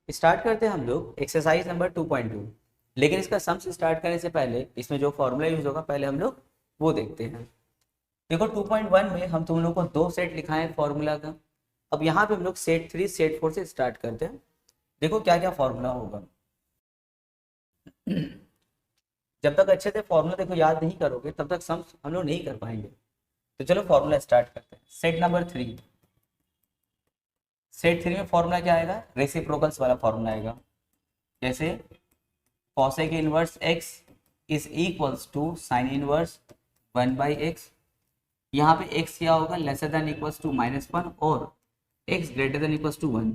Start करते हैं हम लोग एक्सरसाइज नंबर 2.2। लेकिन इसका सम से स्टार्ट करने से पहले इसमें जो फॉर्मूला यूज होगा पहले हम लोग वो देखते हैं। देखो 2.1 में हम तुम लोग को दो सेट लिखा है फॉर्मूला का। अब यहाँ पे हम लोग सेट 3 सेट 4 से स्टार्ट करते हैं। देखो क्या क्या फॉर्मूला होगा। जब तक अच्छे से फॉर्मूला देखो याद नहीं करोगे तब तक सम हम लोग नहीं कर पाएंगे। तो चलो फॉर्मूला स्टार्ट करते हैं। सेट नंबर 3, सेट 3 में फॉर्मूला क्या आएगा? रेसिप्रोकल्स वाला फॉर्मूला आएगा। जैसे cosec inverse x is equals to sine inverse 1/x। यहाँ पे x क्या होगा? लेसर देन इक्वल्स टू -1 और x greater than equals to 1।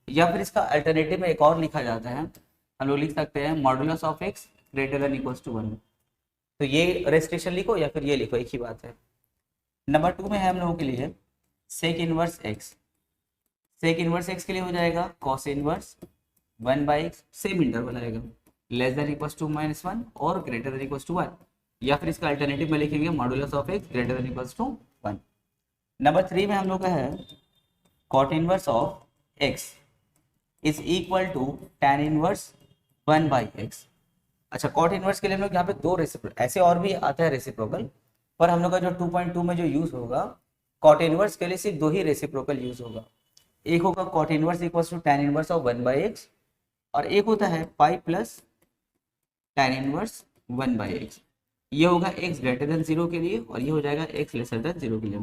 या फिर इसका अल्टरनेटिव में एक और लिखा जाता है, हम लोग लिख सकते हैं modulus of x greater than equals to 1। तो ये रेस्ट्रिक्शन लिखो या फिर ये लिखो, एक ही बात है। नंबर 2 में है हम लोगों के लिए sec inverse x। Sec inverse x के लिए हो जाएगा cos inverse 1/x, same interval आएगा, लेस देन इक्वल्स टू -1 और ग्रेटर देन इक्वल्स टू 1। या फिर इसका अल्टरनेटिव में लिखेंगे modulus of x greater than equals to 1। Number 3 में हम लोग का है cot inverse of x is equal to tan inverse 1/x। अच्छा, cot इनवर्स के लिए हम लोग यहाँ पे दो रेसिप्रोकल, ऐसे और भी आता है रेसिप्रोकल, पर हम लोग का जो 2.2 में जो यूज होगा cot इनवर्स के लिए सिर्फ दो ही रेसिप्रोकल यूज होगा। एक होगा cot inverse equals to tan inverse of 1/x और एक होता है पाई प्लस tan इनवर्स 1/x। ये होगा x ग्रेटर देन 0 के लिए और ये हो जाएगा x लेसर देन 0 के लिए।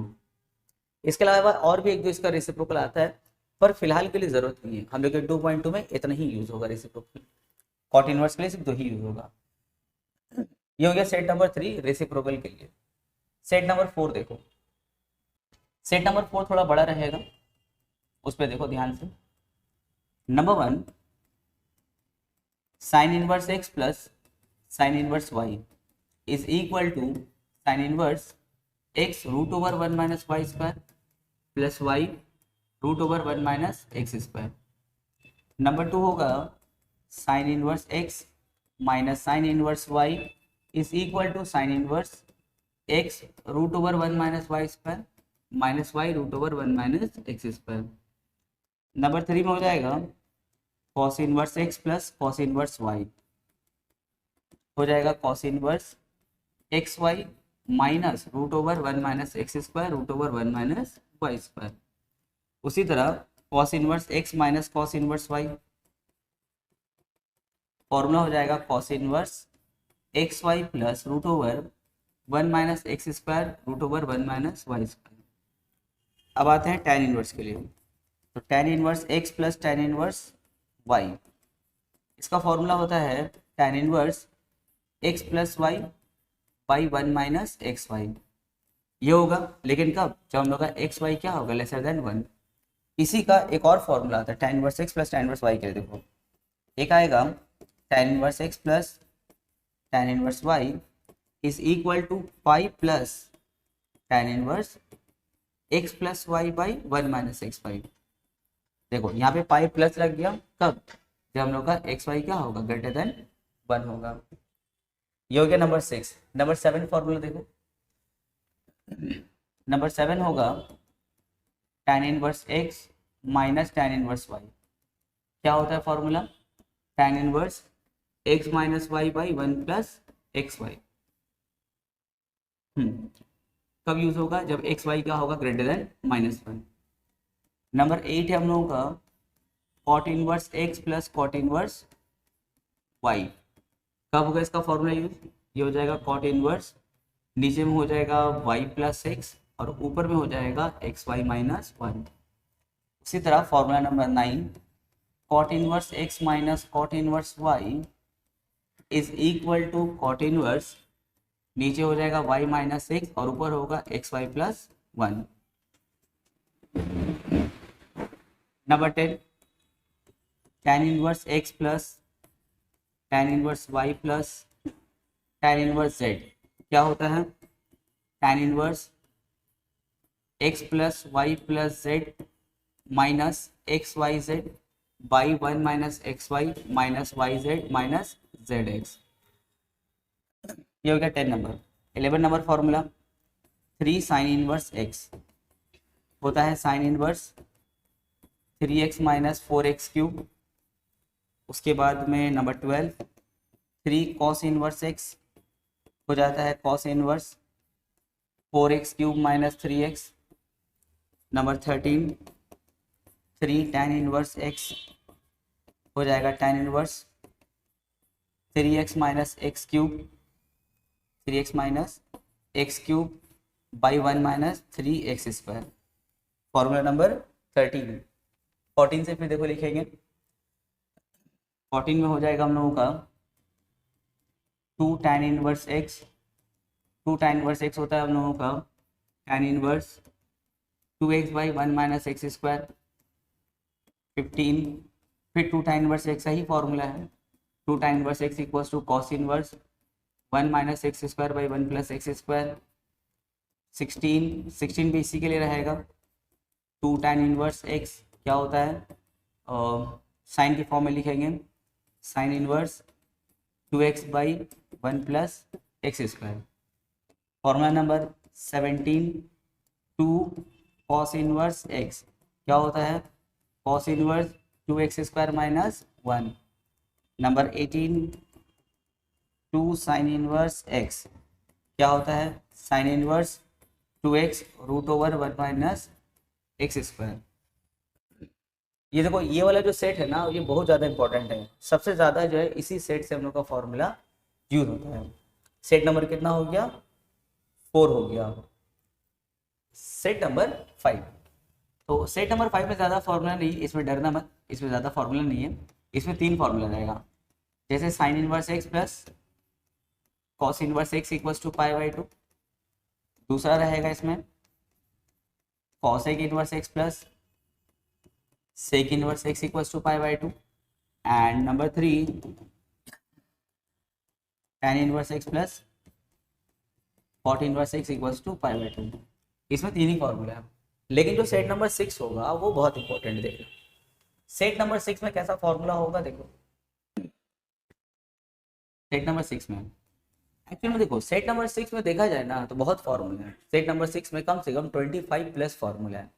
इसके अलावा और भी एक दो इसका रेसिप्रोकल आता है, पर फिलहाल के लिए जरूरत नहीं है। हम लोग के 2.2 में इतना ही यूज होगा रेसिप्रोकल। cot इनवर्स के लिए सिर्फ दो ही यूज होगा। ये हो गया सेट नंबर 3 रेसिप्रोकल के लिए। सेट नंबर 4 देखो। सेट नंबर 4 थोड़ा बड़ा रहेगा, उस पर देखो ध्यान से। Number 1 sine inverse x plus sine inverse y is equal to sine inverse x root over 1 minus y square plus y root over 1 minus x square. Number 2 होगा sine inverse x minus sine inverse y is equal to sine inverse x root over 1 minus y square minus y root over 1 minus x square. Number 3 में हो जाएगा cos inverse x plus cos inverse y हो जाएगा cos inverse x y minus root over 1 minus x square root over 1 minus y square. उसी तरह cos inverse x minus cos inverse y formula हो जाएगा cos inverse x y plus root over 1 minus x square root over 1 minus y square. अब आते हैं tan inverse के लिए। तो tan inverse x plus tan inverse y, इसका formula होता है tan inverse x plus y by 1 minus x y. ये होगा, लेकिन कब? जब हम लोग का एक्स वाई क्या होगा? Lesser than 1। इसी का एक और फॉर्मूला आता है tan inverse x plus tan inverse y के लिए। देखो एक आएगा tan inverse x plus tan inverse y is equal to pi plus tan inverse x plus y by 1 minus x y. देखो यहाँ पे पाई प्लस लग गया, कब? जब हम लोग का एक्स वाई क्या होगा? ग्रेटर देन 1 होगा। ये हो गया नंबर 6। नंबर 7 फॉर्मूला देखो। नंबर 7 होगा tan inverse x minus tan inverse y। क्या होता है formula? tan inverse x minus y by 1 plus x y. कब यूज होगा? जब एक्स वाई क्या होगा? Greater than -1। नंबर 8 है हम लोगों का cot inverse x plus cot inverse y। कब होगा इसका फॉर्मूला यूज? ये हो जाएगा cot इनवर्स, नीचे में हो जाएगा y प्लस एक्स और ऊपर में हो जाएगा एक्स वाई माइनस 1। उसी तरह formula number 9 cot inverse x minus cot inverse y is equal to cot inverse, नीचे हो जाएगा y माइनस एक्स और ऊपर होगा x y plus 1। Number 10 tan inverse x plus tan inverse y plus tan inverse z। क्या होता है? tan inverse x plus y plus z minus x y z by 1 minus x y minus y z minus z x. ये हो गया 10 number. 11 number formula 3 sign inverse x होता है sine inverse 3x minus 4x cube उसके बाद में number 12 3 cos inverse x हो जाता है cos inverse 4x cube minus 3x। Number 13 3 tan inverse x हो जाएगा tan inverse 3x minus x cube 3x minus x cube by 1 minus 3x square. Formula number 13। 14 से फिर देखो लिखेंगे, 14 में हो जाएगा हम लोगों का 2 tan inverse x, 2 tan inverse x होता है हम लोगों का tan inverse 2x by 1 minus x square. 15 फिर 2 tan इनवर्स x का ही फॉर्मूला है, 2 tan inverse x equals to cos inverse 1 minus x square by 1 plus x square. 16 भी इसी के लिए रहेगा, 2 tan इनवर्स x क्या होता है साइन के फॉर्म में लिखेंगे, sine inverse 2x by 1 plus x square. Formula number 17 2 cos inverse x क्या होता है cos inverse 2x square minus 1। Number 18 2 sine inverse x क्या होता है sine inverse 2x root over 1 minus x square. ये देखो ये वाला जो सेट है ना ये बहुत ज़्यादा इंपॉर्टेंट है, सबसे ज़्यादा जो है इसी सेट से हम लोग का फॉर्मूला यूज होता है। सेट नंबर कितना हो गया 4 हो गया। सेट नंबर 5, तो सेट नंबर 5 में ज़्यादा फार्मूला नहीं, इसमें डरना मत, इसमें ज़्यादा फार्मूला नहीं है। इसमें 3 फार्मूला रहेगा, जैसे sine inverse x plus cos inverse x equals to pi by 2। दूसरा रहेगा इसमें cosec inverse x plus sec inverse x equals to pi by 2। And number 3 tan inverse x plus cot inverse x equals to pi by 2। इसमें 3 ही formula है, लेकिन जो set number 6 होगा वो बहुत इंपॉर्टेंट देखना। सेट नंबर 6 में कैसा फॉर्मूला होगा देखो, सेट नंबर 6 में एक्चुअली में देखो सेट नंबर 6 में देखा जाए ना तो बहुत फॉर्मूला है। सेट नंबर 6 में कम से कम 25 प्लस फॉर्मूला है,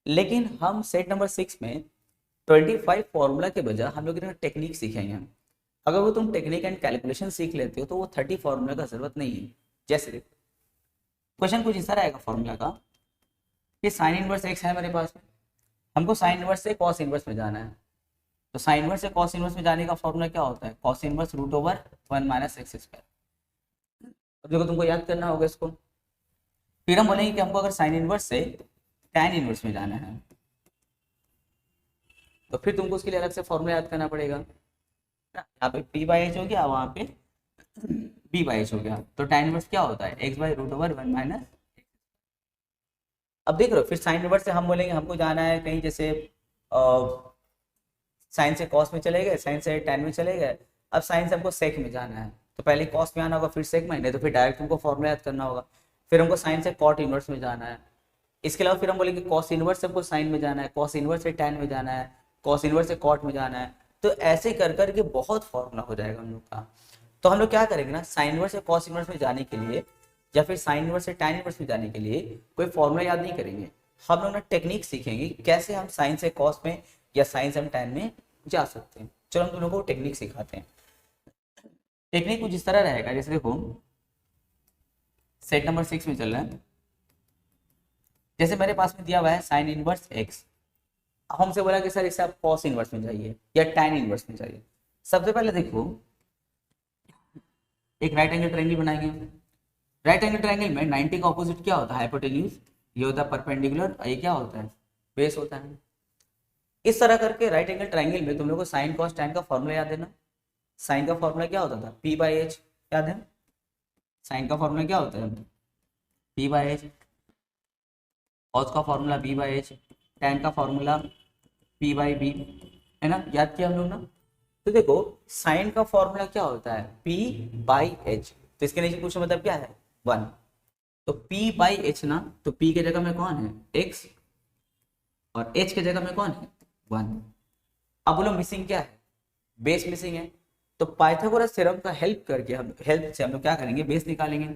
लेकिन हम सेट नंबर 6 में 25 फॉर्मूला के बजाय हम लोग टेक्निक सीखेंगे। अगर वो तुम टेक्निक एंड कैलकुलेशन सीख लेते हो तो वो 30 फॉर्मूला का जरूरत नहीं है। जैसे देखो क्वेश्चन कुछ इस तरह आएगा फॉर्मूला का कि साइन इनवर्स एक्स है मेरे पास में, हमको साइन इनवर्स से कॉस इनवर्स में जाना है, तो साइन इनवर्स से कॉस इनवर्स में जाने का फॉर्मूला क्या होता है cos inverse root over 1 minus x square. अब देखो तुमको याद करना होगा इसको। फिर हम बोलेंगे कि हमको अगर साइन इनवर्स से टैन इनवर्स में जाना है तो फिर तुमको उसके लिए अलग से फॉर्मूला याद करना पड़ेगा ना। यहाँ पे पी बाई एच हो गया, वहाँ पे बी बाई एच हो गया, तो टैन इनवर्स क्या होता है x by root over 1 minus. अब देख रहे हो फिर साइन इनवर्स से हम बोलेंगे हमको जाना है कहीं, जैसे साइन से कॉस में चले गए, साइन से टैन में चले गए, अब साइन से हमको सेक में जाना है तो पहले कॉस में आना होगा फिर सेक में, नहीं तो फिर डायरेक्ट तुमको फॉर्मूला याद करना होगा। फिर हमको साइन से कॉट इनवर्स में जाना है, इसके अलावा फिर हम बोलेंगे कॉस इनवर्स से हमको साइन में जाना है, कॉस इनवर्स से टैन में जाना है, कॉस इनवर्स से कॉट में जाना है, तो ऐसे कर करके बहुत फॉर्मूला हो जाएगा हम लोग का। तो हम लोग क्या करेंगे ना, साइन इनवर्स से कॉस इनवर्स में जाने के लिए या फिर साइन इनवर्स से टैन इनवर्स में जाने के लिए कोई फॉर्मूला याद नहीं करेंगे, हम लोग ना टेक्निक सीखेंगे कैसे हम साइन से कॉस में या साइन से हम टैन में जा सकते हैं। चलो हम तुम लोगों को टेक्निक सिखाते हैं। टेक्निक कुछ इस तरह रहेगा, जैसे देखो सेट नंबर 6 में चल रहा है, जैसे मेरे पास में दिया हुआ है साइन इनवर्स एक्स, हमसे बोला कि सर इससे आप कॉस इनवर्स में जाइए या टैन इनवर्स में जाइए। सबसे पहले देखो एक राइट एंगल ट्रायंगल बनाएंगे। राइट एंगल ट्रायंगल में 90 का ऑपोजिट क्या होता है हाइपोटेन्यूज, ये होता है परपेंडिकुलर और ये क्या होता है बेस होता है। इस तरह करके राइट एंगल ट्रायंगल में तुम लोग को साइन कॉस टैन का फॉर्मूला याद है ना। साइन का फॉर्मूला क्या होता था पी बाई एच, याद है साइन का फॉर्मूला क्या होता है पी बाई एच, कॉस का formula B by H, tan का फॉर्मूला पी बाई बी, है ना, याद किया हम लोग ना। तो देखो साइन का फॉर्मूला क्या होता है पी बाई एच, तो इसके नीचे पूछो मतलब क्या है 1, तो पी बाई एच ना, तो पी के जगह में कौन है एक्स और एच के जगह में कौन है 1। अब बोलो मिसिंग क्या है बेस मिसिंग है, तो पाइथागोरस थ्योरम का हेल्प करके हम से हम लोग क्या करेंगे बेस निकालेंगे।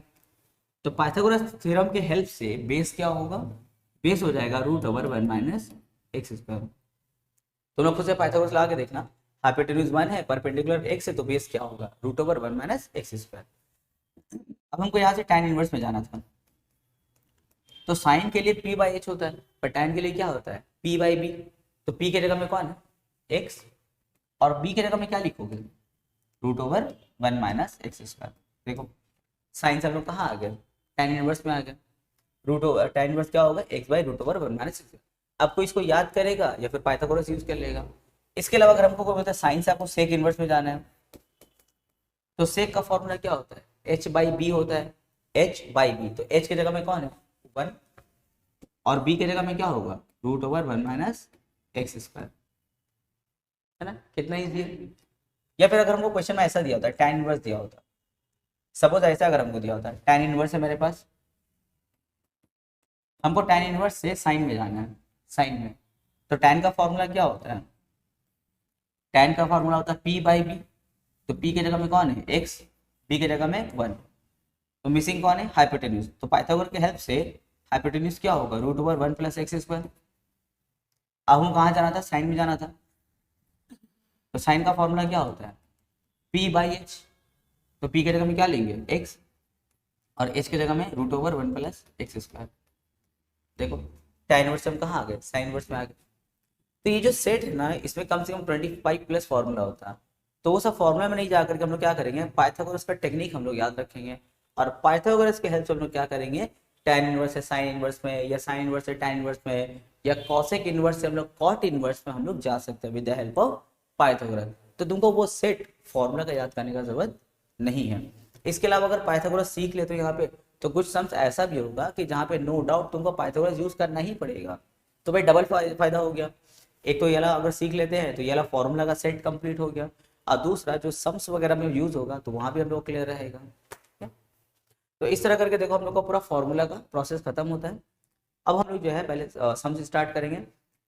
तो पाइथागोरस थ्योरम के हेल्प से बेस क्या होगा, बेस हो जाएगा root over 1 minus x square. तुम लोग खुद से पाइथागोरस लगा के देखना, हाइपोटेन्यूज 1 है, परपेंडिकुलर x है, तो बेस क्या होगा, root over 1 minus x square. अब हमको यहाँ से tan इनवर्स में जाना था, तो साइन के लिए p बाई एच होता है, पर tan के लिए क्या होता है p बाई बी। तो p के जगह में कौन है x, और b के जगह में क्या लिखोगे, root over 1 minus x square. देखो साइन से हम लोग कहाँ आ गए, tan इनवर्स में आ गए। रूट ओवर tan इनवर्स क्या होगा, x by root over 1 minus x. अब कोई इसको याद करेगा या फिर पाइथागोरस यूज कर लेगा। इसके अलावा अगर हमको कोई बोलता है साइन से आपको सेक इनवर्स में जाना है, तो सेक का फॉर्मूला क्या होता है, h बाई बी होता है, h बाई बी। तो h की जगह में कौन है 1, और b की जगह में क्या होगा root over 1 minus x square, है ना, कितना ईजी है। या फिर अगर हमको क्वेश्चन में ऐसा दिया होता है tan इनवर्स दिया होता, सपोज ऐसा अगर हमको दिया होता है tan इनवर्स है मेरे पास, हमको tan इनवर्स से साइन में जाना है, साइन में, तो tan का फॉर्मूला क्या होता है, tan का फॉर्मूला होता है p बाई बी। तो p की जगह में कौन है x, b की जगह में 1, तो मिसिंग कौन है हाइपोटेन्यूज। तो पाइथागोरस की हेल्प से हाइपोटेन्यूज क्या होगा root over 1 plus x square. अब हम कहाँ जाना था, साइन में जाना था, तो साइन का फॉर्मूला क्या होता है p बाई एच। तो p की जगह में क्या लेंगे x, और h की जगह में root over 1 plus x square. देखो tan इनवर्स से हम कहाँ आ गए, साइन इनवर्स में आ गए। तो ये जो सेट है ना, इसमें कम से कम 25 प्लस फॉर्मूला होता है। तो वो सब फॉर्मूला में नहीं जाकर के हम लोग क्या करेंगे, पाइथागोरस का टेक्निक हम लोग याद रखेंगे, और पाइथागोरस की हेल्प से हम लोग क्या करेंगे, tan इनवर्स से साइन इनवर्स में, या साइन इनवर्स से tan इनवर्स में, या कॉसेक इनवर्स से हम लोग कॉट इनवर्स में हम लोग जा सकते हैं with the help of Pythagoras. तो तुमको वो सेट फॉर्मूला का याद करने का जरूरत नहीं है। इसके अलावा अगर पाइथागोरस सीख ले तो यहाँ पे तो कुछ सम्स ऐसा भी होगा कि जहाँ पे नो डाउट तुमको पाइथागोरस यूज करना ही पड़ेगा। तो भाई डबल फायदा हो गया, एक तो ये वाला अगर सीख लेते हैं तो ये वाला फॉर्मूला का सेट कंप्लीट हो गया, और दूसरा जो सम्स वगैरह में यूज होगा तो वहां भी हम लोग क्लियर रहेगा। तो इस तरह करके देखो हम लोग का पूरा फॉर्मूला का प्रोसेस खत्म होता है। अब हम लोग जो है पहले सम्स स्टार्ट करेंगे,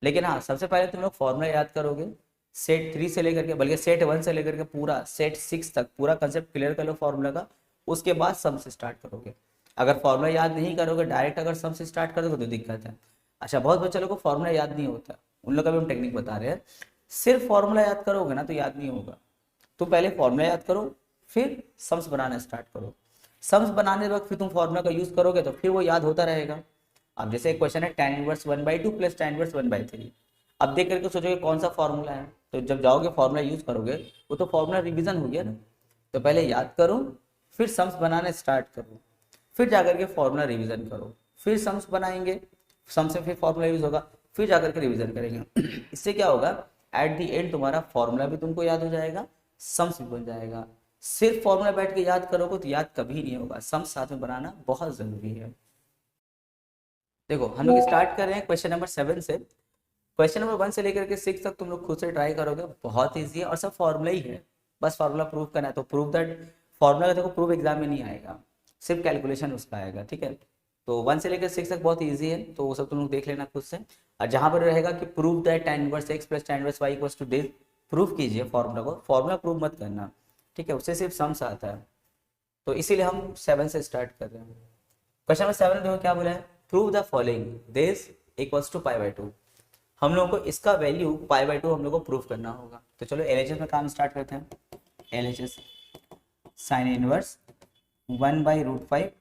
लेकिन हाँ सबसे पहले तुम लोग फॉर्मूला याद करोगे सेट 3 से लेकर के, बल्कि सेट 1 से लेकर के पूरा सेट 6 तक पूरा कंसेप्ट क्लियर कर लो फॉर्मूला का, उसके बाद सम्स स्टार्ट करोगे। अगर फॉर्मूला याद नहीं करोगे डायरेक्ट अगर सम्स स्टार्ट करोगे तो दिक्कत है। अच्छा बहुत बच्चे लोग को फॉर्मूला याद नहीं होता, उन लोग का भी हम टेक्निक बता रहे हैं। सिर्फ फॉर्मूला याद करोगे ना तो याद नहीं होगा, तो पहले फॉर्मूला याद करो फिर सम्स बनाना स्टार्ट करो। सम्स बनाने के वक्त फिर तुम फॉर्मूला का यूज करोगे तो फिर वो याद होता रहेगा। अब जैसे एक क्वेश्चन है tan inverse 1/2 plus tan inverse 1/3, अब देख करके सोचोगे कौन सा फॉर्मूला है, तो जब जाओगे फॉर्मूला यूज करोगे वो तो फॉर्मूला रिवीजन हो गया ना। तो पहले याद करो फिर सम्स बनाना स्टार्ट करो, फिर जाकर के फॉर्मूला रिवीजन करो, फिर सम्स बनाएंगे, सम्स से फिर फॉर्मूला यूज होगा, फिर जाकर के रिवीजन करेंगे। इससे क्या होगा एट द एंड तुम्हारा फॉर्मूला भी तुमको याद हो जाएगा, सम्स भी बन जाएगा। सिर्फ फॉर्मूला बैठ के याद करोगे तो याद कभी नहीं होगा, सम्स साथ में बनाना बहुत जरूरी है। देखो हम लोग स्टार्ट कर रहे हैं क्वेश्चन नंबर 7 से। क्वेश्चन नंबर 1 से लेकर के 6 तक तुम लोग खुद से ट्राई करोगे, बहुत ईजी है और सब फॉर्मूला ही है, बस फॉर्मूला प्रूव करना है। तो प्रूव दैट फॉर्मूला का देखो प्रूफ एग्जाम में नहीं आएगा, सिर्फ कैलकुलेशन उसका आएगा, ठीक है। तो 1 से लेकर 6 तक बहुत ईजी है, तो वो सब तुम लोग देख लेना खुद से। और जहां पर रहेगा कि prove that tan inverse x plus tan inverse y equals to this, proof कीजिए फॉर्मूला को, फॉर्मूला प्रूव मत करना, ठीक है, उससे सिर्फ सम्स आता है। तो इसीलिए हम 7 से स्टार्ट कर रहे हैं। क्वेश्चन नंबर 7 देखो क्या बोला है, prove the following this equals to π/2। हम लोगों को इसका वैल्यू π/2 हम लोग को प्रूफ करना होगा। तो चलो LHS में काम स्टार्ट करते हैं। LHS साइन इनवर्स 1/√5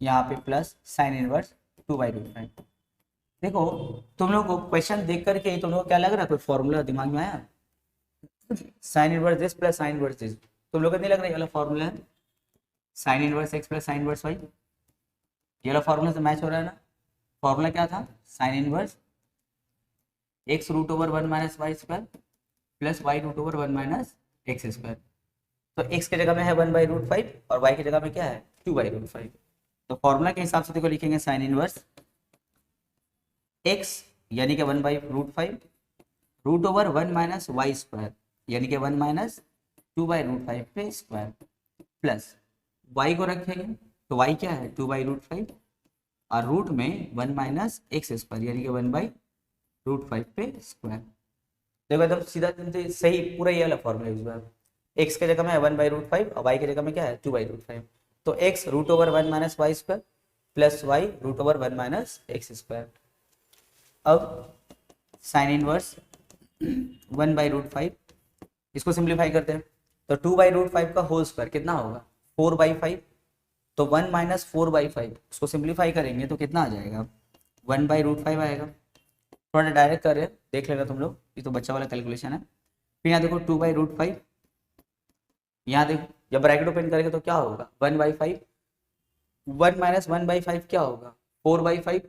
यहाँ पे प्लस साइन इनवर्स 2/√5। देखो तुम लोग को क्वेश्चन देख करके तुम लोग को क्या लग रहा है, कोई फॉर्मूला दिमाग में आया, sign inverse this plus sine inverse this, तुम लोग को नहीं लग रहा है ये वाला फॉर्मूला है sine inverse x plus sine inverse y, ये वाला फॉर्मूला से मैच हो रहा है ना। फॉर्मूला क्या था, sine inverse x root over 1 minus y square plus y root over 1 minus x square. तो x की जगह में है 1/√5 और y की जगह में क्या है 2/√5। तो फॉर्मूला के हिसाब से देखो लिखेंगे साइन इनवर्स x यानी कि 1/√5 root over 1 minus y square यानी कि 1 माइनस 2/√5 पे स्क्वायर प्लस y को रखेंगे तो y क्या है 2/√5 और रूट में 1 माइनस एक्स स्क्वायर यानी कि 1/√5 पे स्क्वायर। देखो एकदम सीधा सही पूरा ये वाला फॉर्मूला यूज हुआ है। x के जगह में 1/√5 और y की जगह में क्या है 2/√5। तो x root over 1 minus y square plus y root over 1 minus x square. अब साइन इनवर्स 1/√5, इसको सिंप्लीफाई करते हैं तो 2/√5 का होल स्क्वायर कितना होगा 4/5, तो 1 माइनस 4/5 उसको सिंप्लीफाई करेंगे तो कितना आ जाएगा 1/√5 आएगा। थोड़ा डायरेक्ट कर रहे हैं, देख लेना तुम लोग, ये तो बच्चा वाला कैलकुलेशन है। फिर यहाँ देखो 2/√5, यहाँ देखो जब ब्रैकेट ओपन करेंगे तो क्या होगा 1/5, 1 माइनस 1/5 क्या होगा 4/5,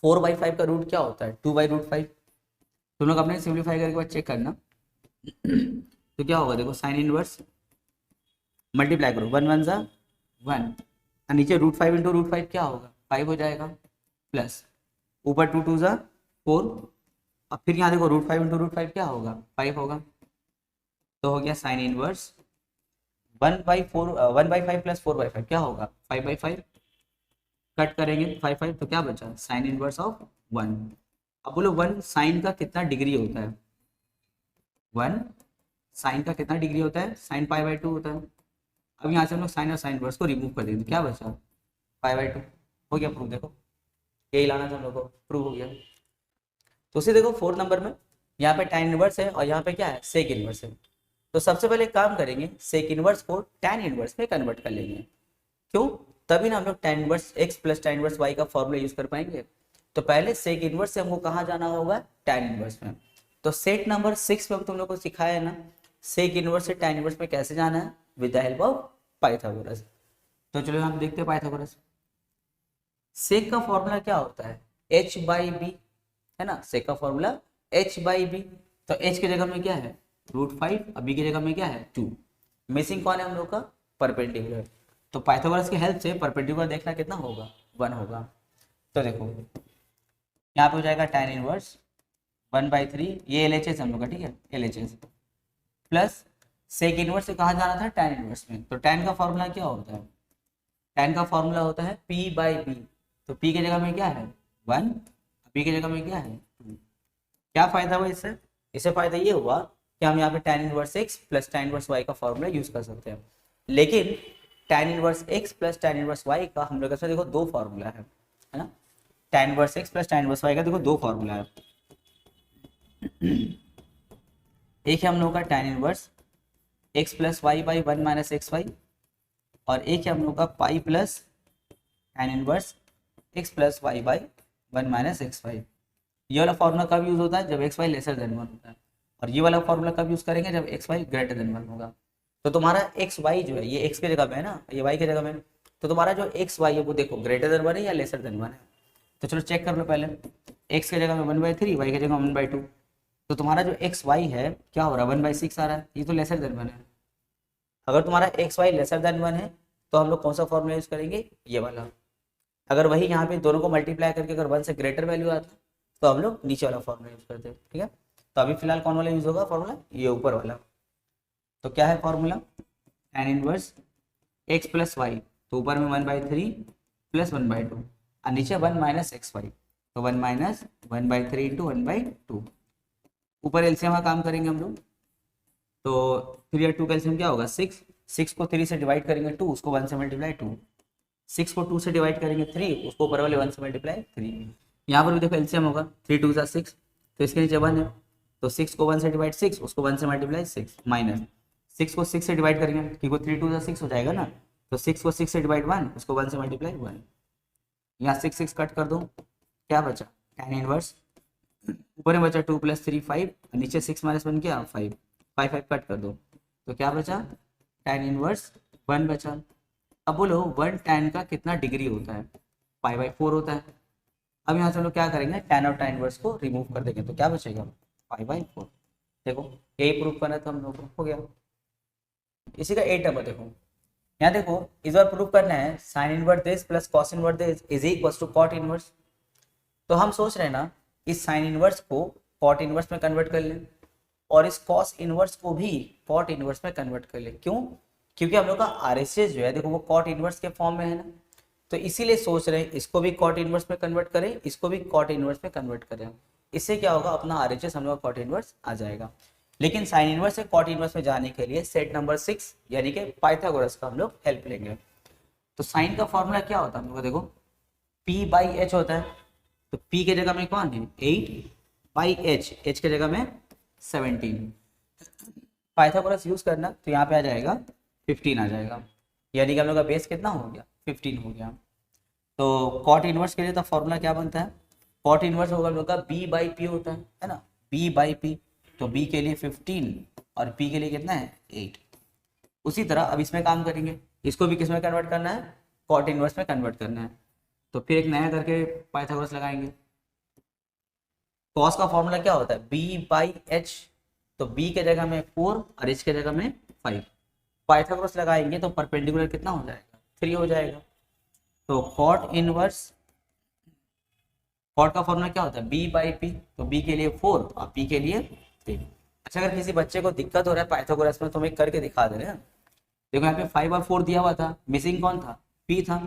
4/5 का रूट क्या होता है 2/√5। तुम लोग अपने सिंप्लीफाई करके बाद चेक करना तो क्या होगा, देखो साइन इनवर्स मल्टीप्लाई करो, 1 1 ज़ा 1 और नीचे √5 इंटू √5 क्या होगा 5 हो जाएगा, प्लस ऊपर 2 2 ज़ा 4, अब फिर यहाँ देखो √5 इंटू √5 क्या होगा 5 होगा, तो हो गया साइन इनवर्स 1/5 प्लस 4/5 क्या होगा 5/5, कट करेंगे 5 तो क्या बचा साइन इनवर्स ऑफ 1। अब बोलो 1 साइन का कितना डिग्री होता है, 1 साइन का कितना डिग्री होता है, साइन π/2 होता है। अब यहाँ से हम लोग साइन और साइन इनवर्स को रिमूव कर देंगे, क्या बचा π/2, हो गया प्रूफ। देखो यही लाना था हम लोग को, प्रूव हो गया। तो उसे देखो 4 नंबर में यहाँ पे tan इनवर्स है और यहाँ पे क्या है सेक इनवर्स है। तो सबसे पहले एक काम करेंगे, सेक इनवर्स को tan इनवर्स में कन्वर्ट कर लेंगे, क्यों, तभी ना हम लोग tan inverse x plus tan inverse y का फॉर्मूला यूज कर पाएंगे। तो पहले सेक इनवर्स से हमको कहाँ जाना होगा tan इनवर्स में। तो सेट नंबर 6 में तुम लोग को सिखाया है ना सेक इनवर्स से tan इनवर्स में कैसे जाना है, with the help of Pythagoras. तो चलो हम देखते हैं पाइथागोरस। सेक का फॉर्मूला क्या होता है h/b, है ना, सेक का फॉर्मूला h/b। तो h की जगह में क्या है √5 और b की जगह में क्या है 2, मिसिंग कौन है हम लोग का परपेंडिकुलर। तो पाइथागोरस की हेल्प से परपेंडिकुलर देखना कितना होगा 1 होगा। तो देखो यहाँ पे हो जाएगा tan इनवर्स 1/3, ये LHS हम लोग का, ठीक है LHS, प्लस सेक इनवर्स से कहाँ जाना था tan इनवर्स में। तो tan का फॉर्मूला क्या होता है, tan का फॉर्मूला होता है p/b। तो p की जगह में क्या है 1, b की जगह में क्या है 2। क्या फायदा हुआ इससे, इससे फायदा ये हुआ कि हम यहाँ पे tan inverse x plus tan inverse y का फॉर्मूला यूज कर सकते हैं। लेकिन tan inverse x plus tan inverse y का हम लोग देखो 2 फॉर्मूला है ना, tan inverse x plus tan inverse y का देखो 2 फॉर्मूला है। एक है हम लोग का tan inverse x plus y by 1 minus x y, और एक है हम लोग का pi plus tan inverse x plus y by 1 minus x y. ये वाला फॉर्मूला कब यूज होता है जब एक्स वाई लेसर देन 1 होता है, और ये वाला फॉर्मूला कब यूज करेंगे जब एक्स वाई ग्रेटर देन 1 होगा। तो तुम्हारा एक्स वाई जो है ये एक्स की जगह में है ना, ये वाई की जगह में, तो तुम्हारा जो एक्स वाई है वो देखो ग्रेटर देन 1 है या लेसर देन 1 है। तो चलो चेक कर लो पहले, एक्स की जगह में 1/3, वाई की जगह 1/2। तो तुम्हारा जो एक्स वाई है क्या हो रहा है 1/6 आ रहा है, ये तो लेसर देन 1 है। अगर तुम्हारा एक्स वाई लेसर देन 1 है तो हम लोग कौन सा फॉर्मूला यूज करेंगे ये वाला। अगर वही यहाँ पे दोनों को मल्टीप्लाई करके अगर 1 से ग्रेटर वैल्यू आता तो हम लोग नीचे वाला फॉर्मूला यूज करते हैं, ठीक है। तो अभी फिलहाल कौन वाला यूज होगा फॉर्मूला, ये ऊपर वाला। तो क्या है formula tan inverse x plus y, तो ऊपर में 1/3 प्लस 1/2 और नीचे 1 माइनस एक्स वाई, तो 1 माइनस 1/3 इंटू 1/2। ऊपर एलसीएम का काम करेंगे हम लोग, तो 3 और 2 का एलसीएम क्या होगा 6, 6 को 3 से डिवाइड करेंगे 2, उसको 1 से मल्टीप्लाई 2, 6 को 2 से डिवाइड करेंगे 3, उसको ऊपर वाले 1 से मल्टीप्लाई 3। यहाँ पर भी देखो एलसीएम होगा 3 2 6, तो इसके नीचे 1 है, तो 6 को 1 से डिवाइड 6, उसको 1 से मल्टीप्लाई 6, माइनस 6 को 6 से डिवाइड करेंगे क्योंकि 3 2 6 हो जाएगा ना, तो 6 को 6 से डिवाइड 1, उसको 1 से मल्टीप्लाई 1। यहाँ 6 6 कट कर दो, क्या बचा tan इनवर्स, ऊपर में बचा 2 प्लस 3 5, नीचे 6 माइनस 1 क्या 5, 5 5 कट कर दो, तो क्या बचा tan इनवर्स 1 बचा। अब बोलो 1 tan का कितना डिग्री होता है π/4 होता है। अब यहाँ से हम लोग क्या करेंगे tan और tan इनवर्स को रिमूव कर देंगे, तो क्या बचेगा π/4। देखो यही प्रूफ करना था हम लोग को, हो गया। इसी का 8 नंबर देखो, यहाँ देखो इस बार प्रूफ करना है sine inverse this plus cos inverse this is equal to cot inverse. तो हम सोच रहे हैं ना इस साइन इनवर्स को कॉट इनवर्स में कन्वर्ट कर लें और इस कॉस इनवर्स को भी कॉट इनवर्स में कन्वर्ट कर लें। क्यों, क्योंकि हम लोग का आरएचएस जो है देखो वो कॉट इनवर्स के फॉर्म में है ना, तो इसीलिए सोच रहे हैं इसको भी कॉट इनवर्स में कन्वर्ट करें, इसको भी कॉट इनवर्स में कन्वर्ट करें। इससे क्या होगा अपना आरएचएस हम लोग का कॉट इनवर्स आ जाएगा। लेकिन साइन इनवर्स से कॉट इनवर्स में जाने के लिए सेट नंबर 6 यानी कि पाइथागोरस का हम लोग हेल्प लेंगे। तो साइन का फॉर्मूला क्या होता है हम लोग देखो p/h होता है, तो p की जगह में कौन है 8/h, h की जगह में 17। पाइथागोरस यूज करना तो यहाँ पे आ जाएगा 15 आ जाएगा, यानी कि हम लोग का बेस कितना हो गया 15 हो गया। तो कॉट इनवर्स के लिए तो फॉर्मूला क्या बनता है, कॉट इनवर्स होगा हम लोग का बी बाई पी होता है ना, बी बाई पी। तो बी के लिए 15 और पी के लिए कितना है 8। उसी तरह अब इसमें काम करेंगे, इसको भी किस में कन्वर्ट करना है, कॉट इनवर्स में कन्वर्ट करना है। तो फिर एक नया करके पाइथागोरस लगाएंगे। कॉस का फॉर्मूला क्या होता है, बी बाई एच। तो बी के जगह में 4 और एच के जगह में 5। पाइथागोरस लगाएंगे तो परपेंडिकुलर कितना हो जाएगा 3 हो जाएगा। तो कॉट इनवर्स, कॉट का फॉर्मूला क्या होता है बी बाई पी। तो बी के लिए 4 और पी के लिए 3। अच्छा, अगर किसी बच्चे को दिक्कत हो रहा है पाइथागोरस में तो मैं करके दिखा दे रहे हैं। देखो यहाँ पे 5 और 4 दिया हुआ था, मिसिंग कौन था, पी था।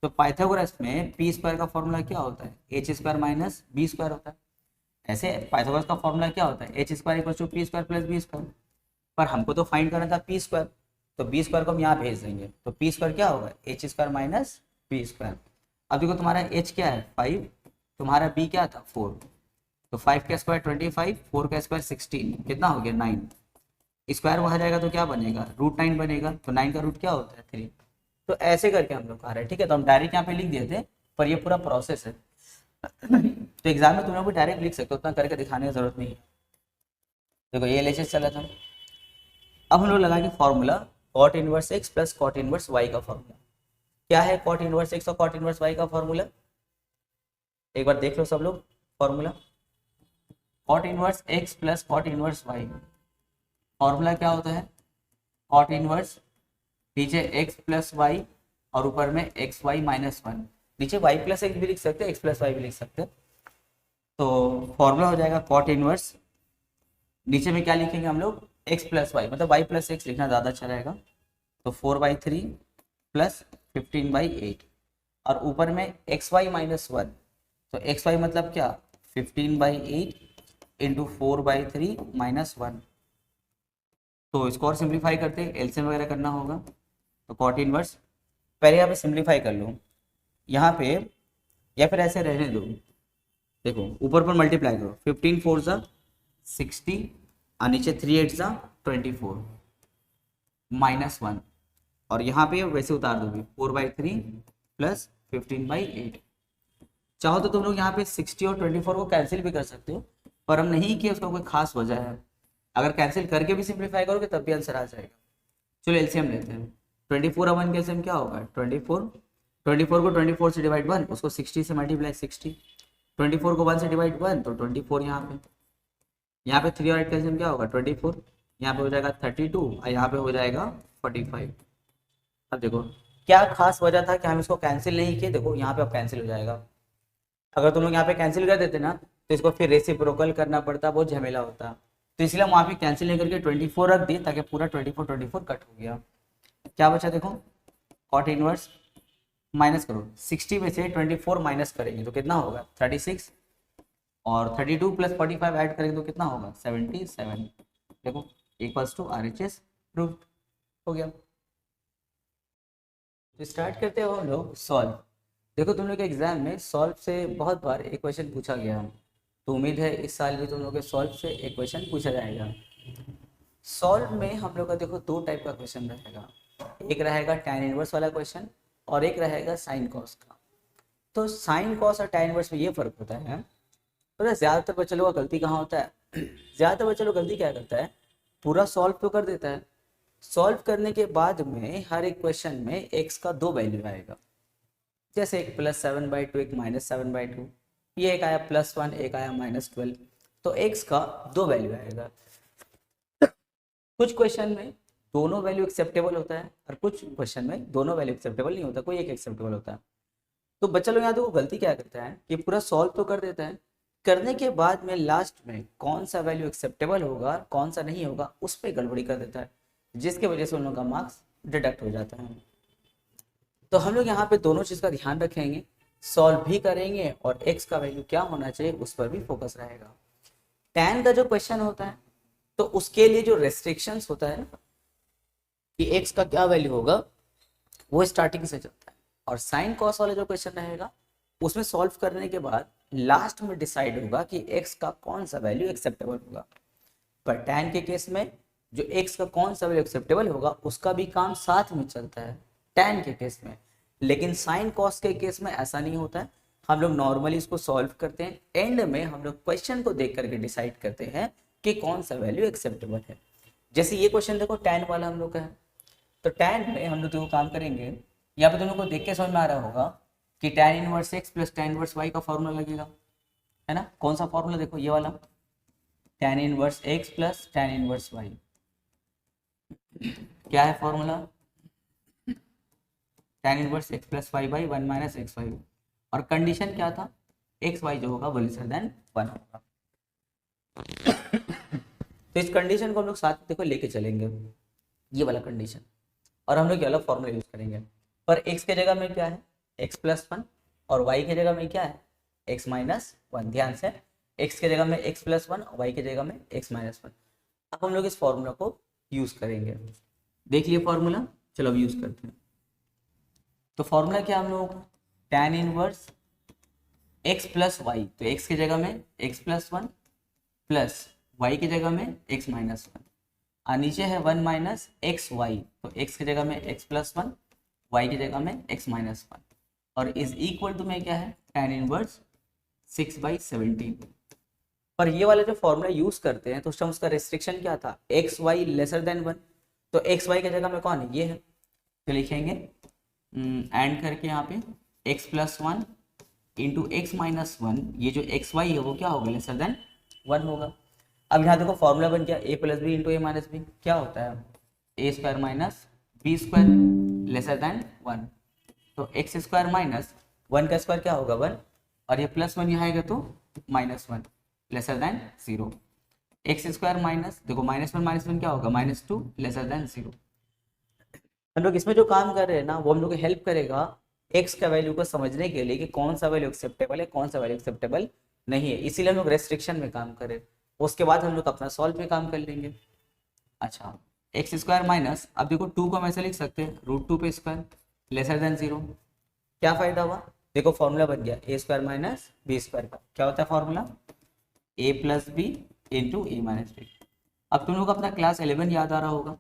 तो पाइथागोरस में पी स्क्वायर का फॉर्मूला क्या होता है, H square minus B square होता है। ऐसे पाइथागोरस का फॉर्मूला क्या होता है, H square equal to P square plus B square. पर हमको तो फाइंड करना था पी स्क्वायर, तो बी स्क्वायर को हम यहाँ भेज देंगे। तो पी स्क्वायर क्या होगा, H square minus B square. अब देखो तुम्हारा एच क्या है 5, तुम्हारा बी क्या था 4। तो 5 का स्क्वायर 25, 4 का स्क्वायर 16, कितना हो गया 9। स्क्वायर वहाँ जाएगा तो क्या बनेगा √9 बनेगा। तो 9 का रूट क्या होता है 3। तो ऐसे करके हम लोग आ रहे हैं, ठीक है। तो हम डायरेक्ट यहाँ पे लिख दिए थे, पर ये पूरा प्रोसेस है। तो एग्जाम में तुम लोग भी डायरेक्ट लिख सकते हो, उतना करके दिखाने की जरूरत नहीं है। देखो ये एलएचएस चला था। अब हम लोग लगाएंगे formula cot inverse x plus cot inverse y का फॉर्मूला। क्या है कॉट इनवर्स एक्स और कॉट इनवर्स वाई का फॉर्मूला, एक बार देख लो सब लोग। Formula cot inverse x plus cot inverse y, formula क्या होता है कॉट इनवर्स, नीचे एक्स प्लस वाई और ऊपर में एक्स वाई माइनस 1। नीचे वाई प्लस एक्स भी लिख सकते हैं, एक्स प्लस वाई भी लिख सकते हैं। तो फॉर्मूला हो जाएगा कॉट इनवर्स, नीचे में क्या लिखेंगे हम लोग एक्स प्लस वाई, मतलब वाई प्लस एक्स लिखना ज़्यादा अच्छा रहेगा। तो 4/3 प्लस 15/8 और ऊपर में एक्स वाई माइनस 1। तो एक्स वाई मतलब क्या 15/8 इंटू 4/3 माइनस 1। तो इसको और सिंप्लीफाई करते हैं, एलसीएम वगैरह करना होगा। तो कॉट इनवर्स पहले यहाँ पे सिंप्लीफाई कर लो यहाँ पे, या फिर ऐसे रहने दो। देखो ऊपर पर मल्टीप्लाई करो, 15 4 ज़ा 60 और नीचे 3 8 ज़ा 24 माइनस 1। और यहाँ पे वैसे उतार दोगे 4/3 प्लस 15/8। चाहो तो तुम लोग यहाँ पे 60 और 24 को कैंसिल भी कर सकते हो, पर हम नहीं किए, उसका कोई खास वजह है। अगर कैंसिल करके भी सिंप्लीफाई करोगे तब भी आंसर आ जाएगा। चलो एलसीएम लेते हैं। 24 और 1 का एलसीएम क्या होगा 24। 24 को 24 से डिवाइड 1, उसको 60 से मल्टीप्लाई 60। 24 को 1 से डिवाइड 1 तो 24 यहाँ पे 3 और 8 का एलसीएम क्या होगा 24। यहाँ पे हो जाएगा 32 और यहाँ पे हो जाएगा 45। अब देखो क्या खास वजह था कि हम इसको कैंसिल नहीं किए, देखो यहाँ पे अब कैंसिल हो जाएगा। अगर तुम लोग यहाँ पे कैंसिल कर देते ना तो इसको फिर रेसिप्रोकल करना पड़ता, बहुत झमेला होता। तो इसलिए हम वहाँ पे कैंसिल नहीं करके 24 रख दिए, ताकि पूरा 24 कट हो गया। क्या बचा देखो कॉट इनवर्स, माइनस करो 60 में से 24 माइनस करेंगे तो कितना होगा 36, और 32 प्लस 45 ऐड करेंगे तो कितना होगा 77। देखो इक्वल्स टू RHS प्रूफ हो गया। तो स्टार्ट करते हो हम लोग सॉल्व। देखो तुम लोग के एग्जाम में सॉल्व से बहुत बार एक क्वेश्चन पूछा गया, तो उम्मीद है इस साल भी तुम लोग के सॉल्व से एक क्वेश्चन पूछा जाएगा। सॉल्व में हम लोग का देखो 2 टाइप का क्वेश्चन रहेगा, एक रहेगा tan इनवर्स वाला क्वेश्चन और एक रहेगा साइन कॉस का। तो साइन कॉस और tan इनवर्स में ये फर्क होता है, तो ज़्यादातर बच्चे लोगों का गलती कहाँ होता है, ज़्यादातर बच्चे लोग गलती क्या करता है, पूरा सॉल्व तो कर देता है, सॉल्व करने के बाद में हर एक क्वेश्चन में x का 2 वैल्यू आएगा। जैसे एक +7/2 एक -7/2, ये एक आया +1 एक आया -12, तो x का 2 वैल्यू आएगा। कुछ क्वेश्चन में दोनों वैल्यू एक्सेप्टेबल होता है और कुछ क्वेश्चन में दोनों वैल्यू एक्सेप्टेबल नहीं होता, कोई एक एक्सेप्टेबल होता है। तो बच्चा लोग यहाँ देखो गलती क्या करता है कि पूरा सॉल्व तो कर देता है, करने के बाद में लास्ट में कौन सा वैल्यू एक्सेप्टेबल होगा कौन सा नहीं होगा उस पर गड़बड़ी कर देता है, जिसके वजह से उन लोगों का मार्क्स डिडक्ट हो जाता है। तो हम लोग यहाँ पे दोनों चीज़ का ध्यान रखेंगे, सॉल्व भी करेंगे और x का वैल्यू क्या होना चाहिए उस पर भी फोकस रहेगा। tan का जो क्वेश्चन होता है तो उसके लिए जो रेस्ट्रिक्शंस होता है ना कि x का क्या वैल्यू होगा वो स्टार्टिंग से चलता है, और साइन कॉस वाला जो क्वेश्चन रहेगा उसमें सॉल्व करने के बाद लास्ट में डिसाइड होगा कि x का कौन सा वैल्यू एक्सेप्टेबल होगा। पर tan के केस में जो x का कौन सा वैल्यू एक्सेप्टेबल होगा उसका भी काम साथ में चलता है tan के केस में। लेकिन sin cos के केस में ऐसा नहीं होता है। हम लोग नॉर्मली इसको सॉल्व करते हैं, एंड में हम लोग क्वेश्चन को देख करके डिसाइड करते हैं कि कौन सा वैल्यू एक्सेप्टेबल है। जैसे ये क्वेश्चन देखो tan वाला हम लोग का है, तो tan में हम लोग तो काम करेंगे, यहाँ पे तुम लोग को देख के समझ में आ रहा होगा कि tan inverse x plus tan inverse y का फॉर्मूला लगेगा, है ना। कौन सा फॉर्मूला, देखो ये वाला, tan inverse x plus tan inverse y। क्या है formula, tan inverse x plus y by 1 minus x y, और कंडीशन क्या था, एक्स वाई जो होगा वो लेसर देन 1 होगा। तो इस कंडीशन को हम लोग साथ देखो लेके चलेंगे, ये वाला कंडीशन, और हम लोग ये वाला फॉर्मूला यूज करेंगे। पर x के जगह में क्या है, x प्लस 1, और y के जगह में क्या है, x माइनस 1। ध्यान से, x के जगह में x प्लस 1 और y के जगह में x माइनस 1। अब हम लोग इस फॉर्मूला को यूज करेंगे। देख लिए फॉर्मूला, चलो अब यूज करते हैं। तो फॉर्मूला क्या हम लोगों का, tan inverse x plus y, तो x की जगह में x प्लस 1 प्लस y की जगह में x माइनस 1, और नीचे है 1 माइनस एक्स वाई, तो x की जगह में x प्लस 1, y की जगह में x माइनस 1, और इज इक्वल टू में क्या है, tan इनवर्स 6/17। पर ये वाला जो फॉर्मूला यूज करते हैं तो उस टाइम उसका रेस्ट्रिक्शन क्या था, एक्स वाई लेसर देन 1, तो एक्स वाई की जगह में कौन है, ये है, तो लिखेंगे एंड करके यहाँ पे x plus 1 into x minus 1, ये जो एक्स वाई है वो क्या होगा, लेसर देन 1 होगा। अब यहाँ देखो फॉर्मूला बन गया a plus B into A minus B, क्या होता है, A square minus B square lesser than 1, तो एक्स स्क्वायर माइनस 1 का स्क्वायर क्या होगा 1, और ये प्लस 1 यहाँ आएगा तो minus 1 laser than 0, x square minus, देखो माइनस 1 क्या होगा, -2 लेसर देन 0। हम लोग इसमें जो काम कर रहे हैं ना वो हम लोग को हेल्प करेगा x का वैल्यू को समझने के लिए कि कौन सा वैल्यू एक्सेप्टेबल है, कौन सा वैल्यू एक्सेप्टेबल नहीं है, इसीलिए हम लोग रेस्ट्रिक्शन में काम करें, उसके बाद हम लोग अपना सॉल्व में काम कर लेंगे। अच्छा, एक्स स्क्वायर माइनस, अब देखो 2 को हम ऐसे लिख सकते हैं √2 पे स्क्वायर लेसर देन 0। क्या फायदा हुआ, देखो फॉर्मूला बन गया a square minus B square का, क्या होता है formula, a plus B into A minus b. अब तुम लोग अपना क्लास 11 याद आ रहा होगा,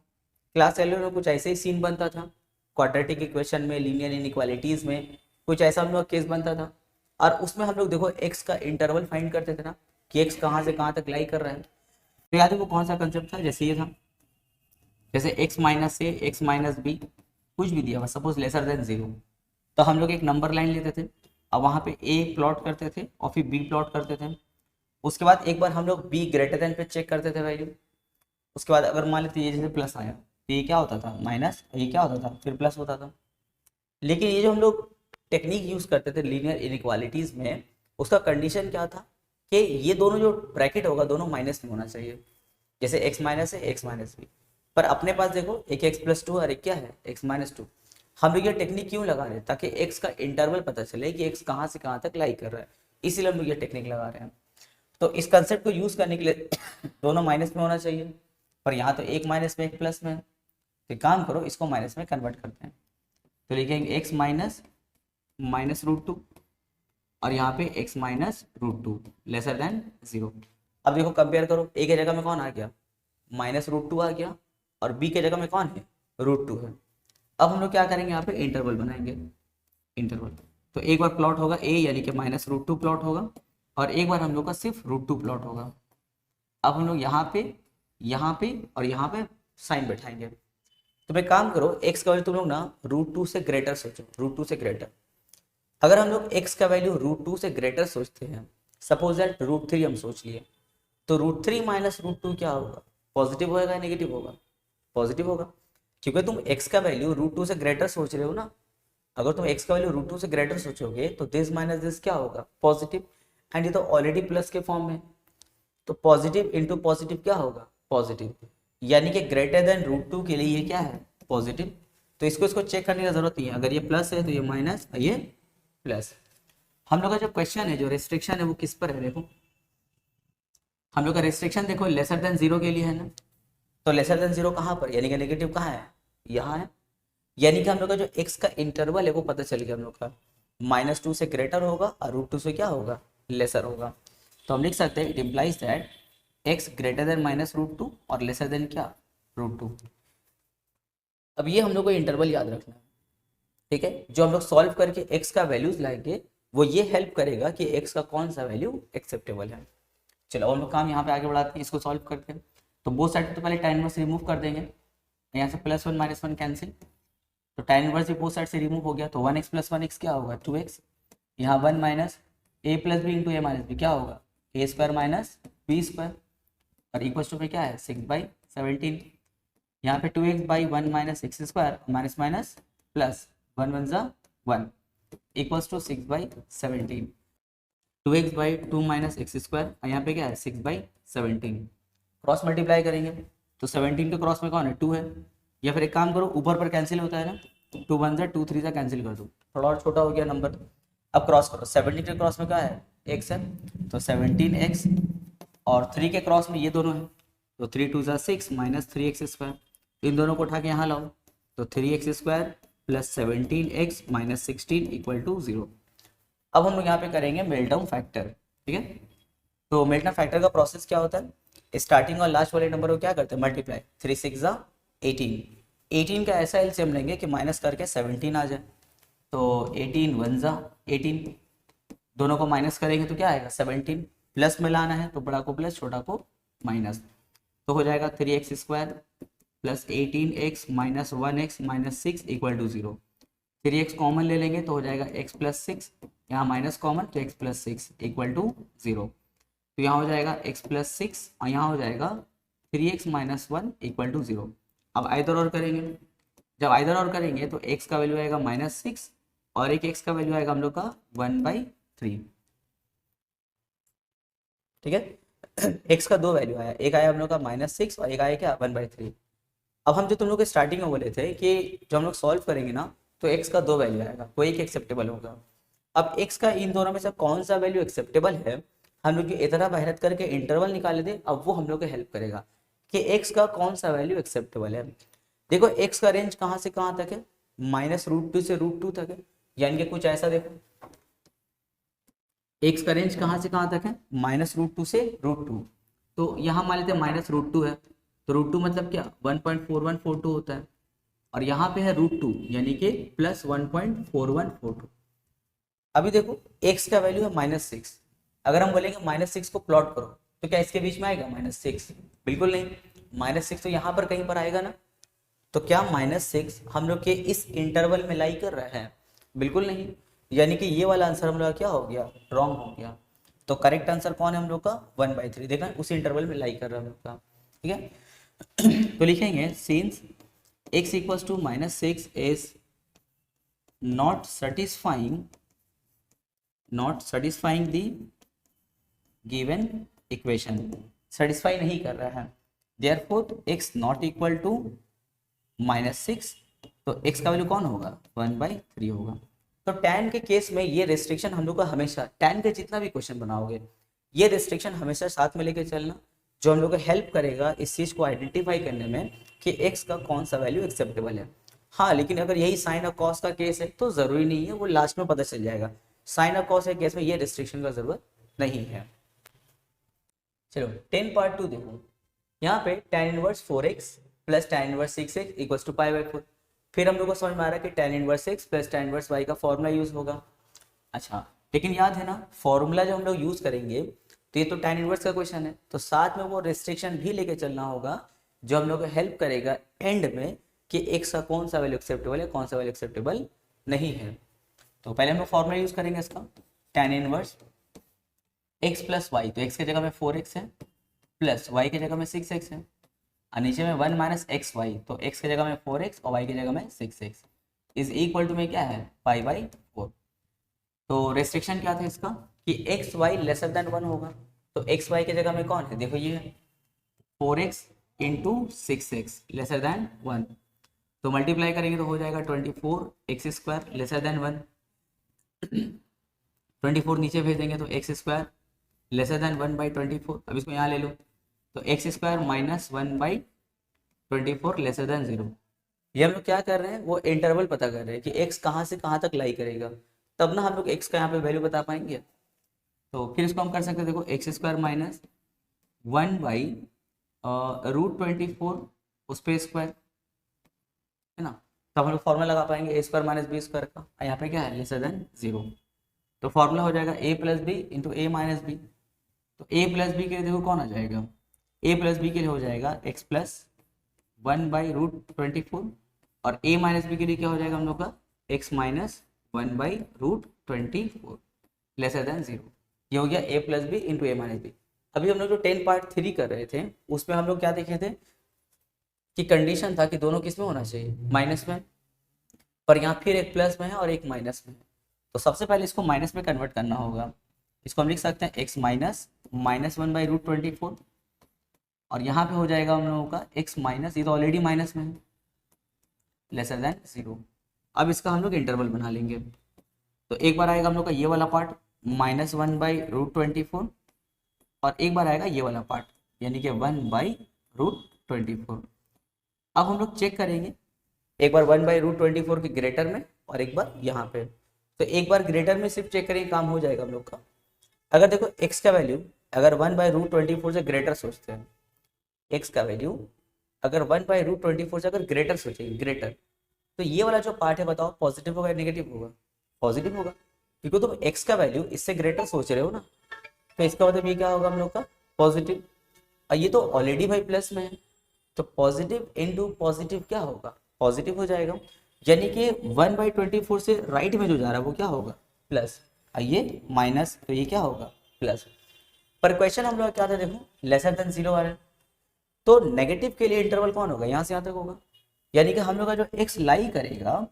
क्लास 11 में कुछ ऐसे ही सीन बनता था, क्वाड्रेटिक इक्वेशन में, लीनियर इनइक्वालिटीज में कुछ ऐसा हम लोग केस बनता था, और उसमें हम लोग देखो x का इंटरवल फाइंड करते थे ना, कि x कहाँ से कहाँ तक लाई कर रहा है। तो याद है वो कौन सा कंसेप्ट था, जैसे ये था, जैसे x माइनस ए, x माइनस बी, कुछ भी दिया हुआ, सपोज लेसर देन 0, तो हम लोग एक नंबर लाइन लेते थे, अब वहाँ पे a प्लॉट करते थे और फिर b प्लॉट करते थे, उसके बाद एक बार हम लोग b ग्रेटर देन पे चेक करते थे वैल्यू, उसके बाद अगर मान लेते ये जैसे प्लस आया तो ये क्या होता था माइनस, ये क्या होता था फिर प्लस होता था। लेकिन ये जो हम लोग टेक्निक यूज करते थे लीनियर इनइक्वालिटीज में, उसका कंडीशन क्या था कि ये दोनों जो ब्रैकेट होगा दोनों माइनस में होना चाहिए, जैसे x माइनस है x माइनस बी, पर अपने पास देखो एक x प्लस 2 और एक क्या है x माइनस 2। हम लोग ये टेक्निक क्यों लगा रहे हैं, ताकि x का इंटरवल पता चले कि x कहाँ से कहाँ तक लाई कर रहा है, इसीलिए हम लोग ये टेक्निक लगा रहे हैं। तो इस कंसेप्ट को यूज करने के लिए दोनों माइनस में होना चाहिए, पर यहाँ तो एक माइनस में एक प्लस में है, तो काम करो इसको माइनस में कन्वर्ट करते हैं, तो लिखेंगे x माइनस -√2 और यहाँ पे x माइनस √2 लेसर देन 0। अब देखो कंपेयर करो, a के जगह में कौन आ गया, -√2 आ गया, और b के जगह में कौन है, √2 है। अब हम लोग क्या करेंगे, यहाँ पे इंटरवल बनाएंगे, इंटरवल, तो एक बार प्लॉट होगा a यानी कि -√2 प्लॉट होगा, और एक बार हम लोग का सिर्फ √2 प्लॉट होगा। अब हम लोग यहाँ पे और यहाँ पे साइन बैठाएंगे, तो मैं काम करो x का वैल्यू तुम लोग ना √2 से ग्रेटर सोचो, √2 से ग्रेटर। अगर हम लोग x का वैल्यू √2 से ग्रेटर सोचते हैं, सपोज दैट √3 हम सोच लिए, तो √3 माइनस √2 क्या होगा, पॉजिटिव होगा या नेगेटिव होगा, पॉजिटिव होगा, क्योंकि तुम x का वैल्यू √2 से ग्रेटर सोच रहे हो ना। अगर तुम x का वैल्यू √2 से ग्रेटर सोचोगे तो दिस माइनस दिस क्या होगा, पॉजिटिव, एंड ये तो ऑलरेडी प्लस के फॉर्म में, तो पॉजिटिव इंटू पॉजिटिव क्या होगा, पॉजिटिव, यानी कि ग्रेटर देन √2 के लिए ये क्या है, पॉजिटिव। तो इसको चेक करने की जरूरत नहीं है, अगर ये प्लस है तो ये माइनस, ये प्लस। हम लोग का जो क्वेश्चन है, जो रेस्ट्रिक्शन है वो किस पर है, देखो हम लोग का रेस्ट्रिक्शन देखो लेसर देन 0 के लिए है ना, तो लेसर देन 0 कहाँ पर, यानी कि नेगेटिव कहाँ है, यहाँ है, यानी कि हम लोग का जो x का इंटरवल है वो पता चल गया हम लोग का, -2 से ग्रेटर होगा और √2 से क्या होगा, लेसर होगा। तो हम लिख सकते हैं it implies that x greater then -√2 और लेसर देन क्या √2। अब ये हम लोग को इंटरवल याद रखना है, ठीक है। जो हम लोग सॉल्व करके x का वैल्यूज लाएंगे वो ये हेल्प करेगा कि x का कौन सा वैल्यू एक्सेप्टेबल है। चलो हम लोग काम यहाँ पे आगे बढ़ाते हैं, इसको सॉल्व करते हैं। तो बोथ साइड तो पहले tan इनवर्स रिमूव कर देंगे, यहाँ से +1 -1 कैंसिल, तो tan इनवर्स भी बोथ साइड से रिमूव हो गया, तो 1x + 1x क्या होगा 2x, यहाँ 1 minus a + b × a - b क्या होगा a² - b² और इक्वल्स टू पे क्या है 6/17। यहाँ पे 2x/1 - x² minus minus plus 1 1 ज़ा 1 इक्वल्स टू 6/17। 2x/2 - x² और यहाँ पे क्या है 6/17। क्रॉस मल्टीप्लाई करेंगे तो 17 के क्रॉस में कौन है 2 है, या फिर एक काम करो ऊपर पर कैंसिल होता है ना, 2 1 ज़ा 2 3 ज़ा कैंसिल कर दो, थोड़ा और छोटा हो गया नंबर। अब क्रॉस करो, 17 के क्रॉस में क्या है x है, तो 17x और 3 के क्रॉस में ये दोनों है, तो 3 2 ज़ा 6 - 3x², इन दोनों को उठा के यहाँ लाओ, तो 3x² + 17x - 16 = 0। अब हम लोग यहाँ पे करेंगे मेल्टडाउन फैक्टर, ठीक है। तो मेल्टडाउन फैक्टर का प्रोसेस क्या होता है, स्टार्टिंग और लास्ट वाले नंबर को क्या करते हैं मल्टीप्लाई, 3 6 ज़ा 18, 18 का ऐसा एलसीएम लेंगे कि माइनस करके 17 आ जाए, तो 18 1 ज़ा 18, दोनों को माइनस करेंगे तो क्या आएगा 17, प्लस में लाना है तो बड़ा को प्लस छोटा को माइनस, तो हो जाएगा 3x² + 18x - 1x - 6 = 0। 3x common ले लेंगे तो हो जाएगा x + 6, यहाँ माइनस कॉमन तो x + 6 = 0, तो यहाँ हो जाएगा x + 6 और यहाँ हो जाएगा 3x - 1 = 0। अब आइदर और करेंगे, जब आइदर और करेंगे तो x का वैल्यू आएगा -6 और एक x का वैल्यू आएगा हम लोग का 1/3, ठीक है। x का दो वैल्यू आया, एक आया हम लोग का -6 और एक आया क्या 1/3। अब हम जो तुम लोग के स्टार्टिंग में बोले थे कि जब हम लोग सॉल्व करेंगे ना तो x का दो वैल्यू आएगा, कोई एक एक्सेप्टेबल होगा। अब x का इन दोनों में से कौन सा वैल्यू एक्सेप्टेबल है, हम लोग इतना मेहनत करके इंटरवल निकाले थे, अब वो हम लोग को हेल्प करेगा कि x का कौन सा वैल्यू एक्सेप्टेबल है। देखो x का रेंज कहाँ से कहाँ तक है, -√2 से √2 तक है, यानी कि कुछ ऐसा देखो x का रेंज कहाँ से कहाँ तक है -√2 से √2, तो यहाँ मान लेते हैं -√2 है, तो √2 मतलब क्या 1.4142 होता है, और यहाँ पे है √2 यानी कि +1.4142। अभी देखो x का वैल्यू है -6, अगर हम बोलेंगे -6 को प्लॉट करो तो क्या इसके बीच में आएगा -6, बिल्कुल नहीं, -6 तो यहाँ पर कहीं पर आएगा ना, तो क्या -6 हम लोग के इस इंटरवल में लाई कर रहा है, बिल्कुल नहीं, यानी कि ये वाला आंसर हम लोग का क्या हो गया रॉन्ग हो गया। तो करेक्ट आंसर कौन है हम लोग का 1/3, देखा उसी इंटरवल में लाई कर रहा है हम लोग का, ठीक है। तो लिखेंगे since x = -6 is not satisfying the given equation, satisfy नहीं कर रहा है, therefore x not equal to -6, तो x का वैल्यू कौन होगा 1/3 होगा। तो tan के केस में ये रेस्ट्रिक्शन हम लोग का हमेशा, tan के जितना भी क्वेश्चन बनाओगे ये रेस्ट्रिक्शन हमेशा साथ में लेके चलना, जो हम लोग को हेल्प करेगा इस चीज़ को आइडेंटिफाई करने में कि x का कौन सा वैल्यू एक्सेप्टेबल है। हाँ लेकिन अगर यही साइन और कॉस का केस है तो ज़रूरी नहीं है, वो लास्ट में पता चल जाएगा, साइन और कॉस के केस में ये रेस्ट्रिक्शन का ज़रूरत नहीं है। चलो 10(2) देखो, यहाँ पे tan inverse 4x + tan inverse 6x = π/4, फिर हम लोग को समझ में आ रहा है कि tan inverse x + tan inverse y का फॉर्मूला यूज़ होगा। अच्छा लेकिन याद है ना फॉर्मूला जो हम लोग यूज़ करेंगे तो ये तो tan इनवर्स का क्वेश्चन है, तो साथ में वो रेस्ट्रिक्शन भी लेके चलना होगा जो हम लोग को हेल्प करेगा एंड में कि x का कौन सा वैल्यू एक्सेप्टेबल है, कौन सा वैल्यू एक्सेप्टेबल नहीं है। तो पहले हम लोग फॉर्मूला यूज़ करेंगे इसका, tan इनवर्स x + y, तो x की जगह में 4x है प्लस y की जगह में 6x है, और नीचे में 1 - xy, तो x की जगह में 4x और y की जगह में 6x इज इक्वल टू में क्या है π/4। तो रेस्ट्रिक्शन क्या था इसका कि एक्स वाई लेसर देन 1 होगा, तो एक्स वाई की जगह में कौन है देखो ये है 4x × 6x लेसर देन 1, तो मल्टीप्लाई करेंगे तो हो जाएगा 24x² लेसर देन 1, 24 नीचे भेज देंगे तो x² लेसर देन 1/24, अब इसको यहाँ ले लो तो x² - 1/24 लेसर देन 0। ये हम लोग क्या कर रहे हैं वो इंटरवल पता कर रहे हैं कि x कहाँ से कहाँ तक लाई करेगा, तब ना हम लोग x का यहाँ पे वैल्यू बता पाएंगे। तो फिर इसको हम कर सकते हैं, देखो x² - 1 बाई √24 उस पे स्क्वायर, है ना। तो हम लोग फॉर्मूला लगा पाएंगे ए स्क्वायर माइनस बी स्क्वायर का। यहाँ पे क्या है, लेसर देन 0। तो फॉर्मूला हो जाएगा a plus B into A minus B. तो a प्लस बी के लिए देखो कौन आ जाएगा, a प्लस बी के लिए हो जाएगा x प्लस 1 बाई √24, और a माइनस बी के लिए क्या हो जाएगा हम लोग का, x minus 1 by √24 lesser than 0। ये हो गया a plus B into A minus B. अभी हम लोग जो 10 पार्ट 3 कर रहे थे उसमें हम लोग क्या देखे थे कि कंडीशन था कि दोनों किस में होना चाहिए, माइनस में, पर यहाँ फिर एक प्लस में है और एक माइनस में है। तो सबसे पहले इसको माइनस में कन्वर्ट करना होगा। इसको हम लिख सकते हैं x माइनस -1 बाई √24, और यहाँ पे हो जाएगा हम लोगों का x माइनस, ये तो ऑलरेडी माइनस में है, लेसर देन 0। अब इसका हम लोग इंटरवल बना लेंगे। तो एक बार आएगा हम लोग का ये वाला पार्ट -1 बाई √24, और एक बार आएगा ये वाला पार्ट यानी कि 1 बाई √24। अब हम लोग चेक करेंगे, एक बार 1 बाई √24 के ग्रेटर में और एक बार यहाँ पे। तो एक बार ग्रेटर में सिर्फ चेक करेंगे, काम हो जाएगा हम लोग का। अगर देखो x का वैल्यू अगर 1 बाई √24 से ग्रेटर सोचते हैं, x का वैल्यू अगर 1 बाई √24 से अगर ग्रेटर सोचेंगे, ग्रेटर, तो ये वाला जो पार्ट है बताओ पॉजिटिव होगा या नेगेटिव होगा, पॉजिटिव होगा, क्योंकि तुम x का वैल्यू इससे ग्रेटर सोच रहे हो ना। तो इसका मतलब ये क्या होगा हम लोग का, पॉजिटिव। और ये तो ऑलरेडी भाई प्लस में है, तो पॉजिटिव इनटू पॉजिटिव क्या होगा, पॉजिटिव हो जाएगा। यानी कि 1 बाई 24 से राइट में जो जा रहा है वो क्या होगा, प्लस, और ये माइनस, तो ये क्या होगा, प्लस। पर क्वेश्चन हम लोग क्या था देखो, लेसर देन 0 आ रहा है, तो नेगेटिव के लिए इंटरवल कौन होगा, यहाँ से यहाँ तक होगा। यानी कि हम लोग का जो x लाई करेगा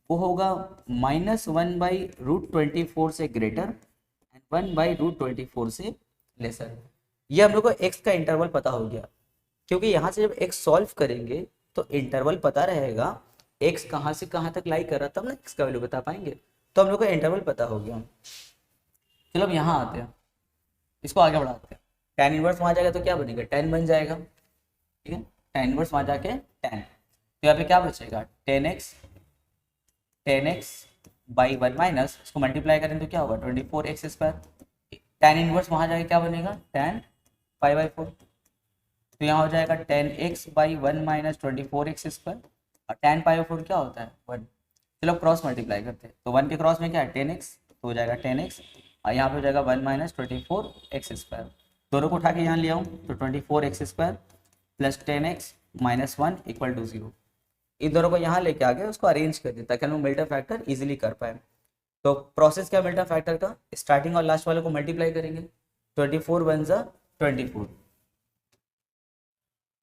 वो होगा -1 बाई √24 से ग्रेटर एंड 1 बाई √24 से लेसर। ये हम लोग को x का इंटरवल पता हो गया, क्योंकि यहाँ से जब x सॉल्व करेंगे तो इंटरवल पता रहेगा x कहाँ से कहाँ तक लाई कर रहा, तब ना x का वैल्यू बता पाएंगे। तो हम लोग को इंटरवल पता हो गया। चलो अब यहाँ आते हैं, इसको आगे बढ़ाते हैं। tan इनवर्स वहाँ जाएगा तो क्या बनेगा, tan बन जाएगा, ठीक है। tan इनवर्स वहाँ जाके tan, तो यहाँ पे क्या बचेगा, tan x बाई 1 माइनस, इसको मल्टीप्लाई करें तो क्या होगा 24x स्क्वायर। tan इनवर्स वहाँ जाके क्या बनेगा, tan π/4, तो यहाँ हो जाएगा tan x by 1 minus 24x square, और tan π/4 क्या होता है 1। चलो क्रॉस मल्टीप्लाई करते हैं, तो 1 के क्रॉस में क्या है tan x, तो हो जाएगा tan x, और यहाँ पे हो जाएगा 1 माइनस 24x स्क्वायर। दोनों को उठा के यहाँ ले आऊँ तो 24x square plus tan x minus 1 equal to 0। इन दोनों को यहाँ लेके आ गए, उसको अरेंज कर दिया ताकि हम लोग मिल्टन फैक्टर इजीली कर पाए। तो प्रोसेस क्या मिल्टन फैक्टर का, स्टार्टिंग और लास्ट वाले को मल्टीप्लाई करेंगे, 24 1 जा 24,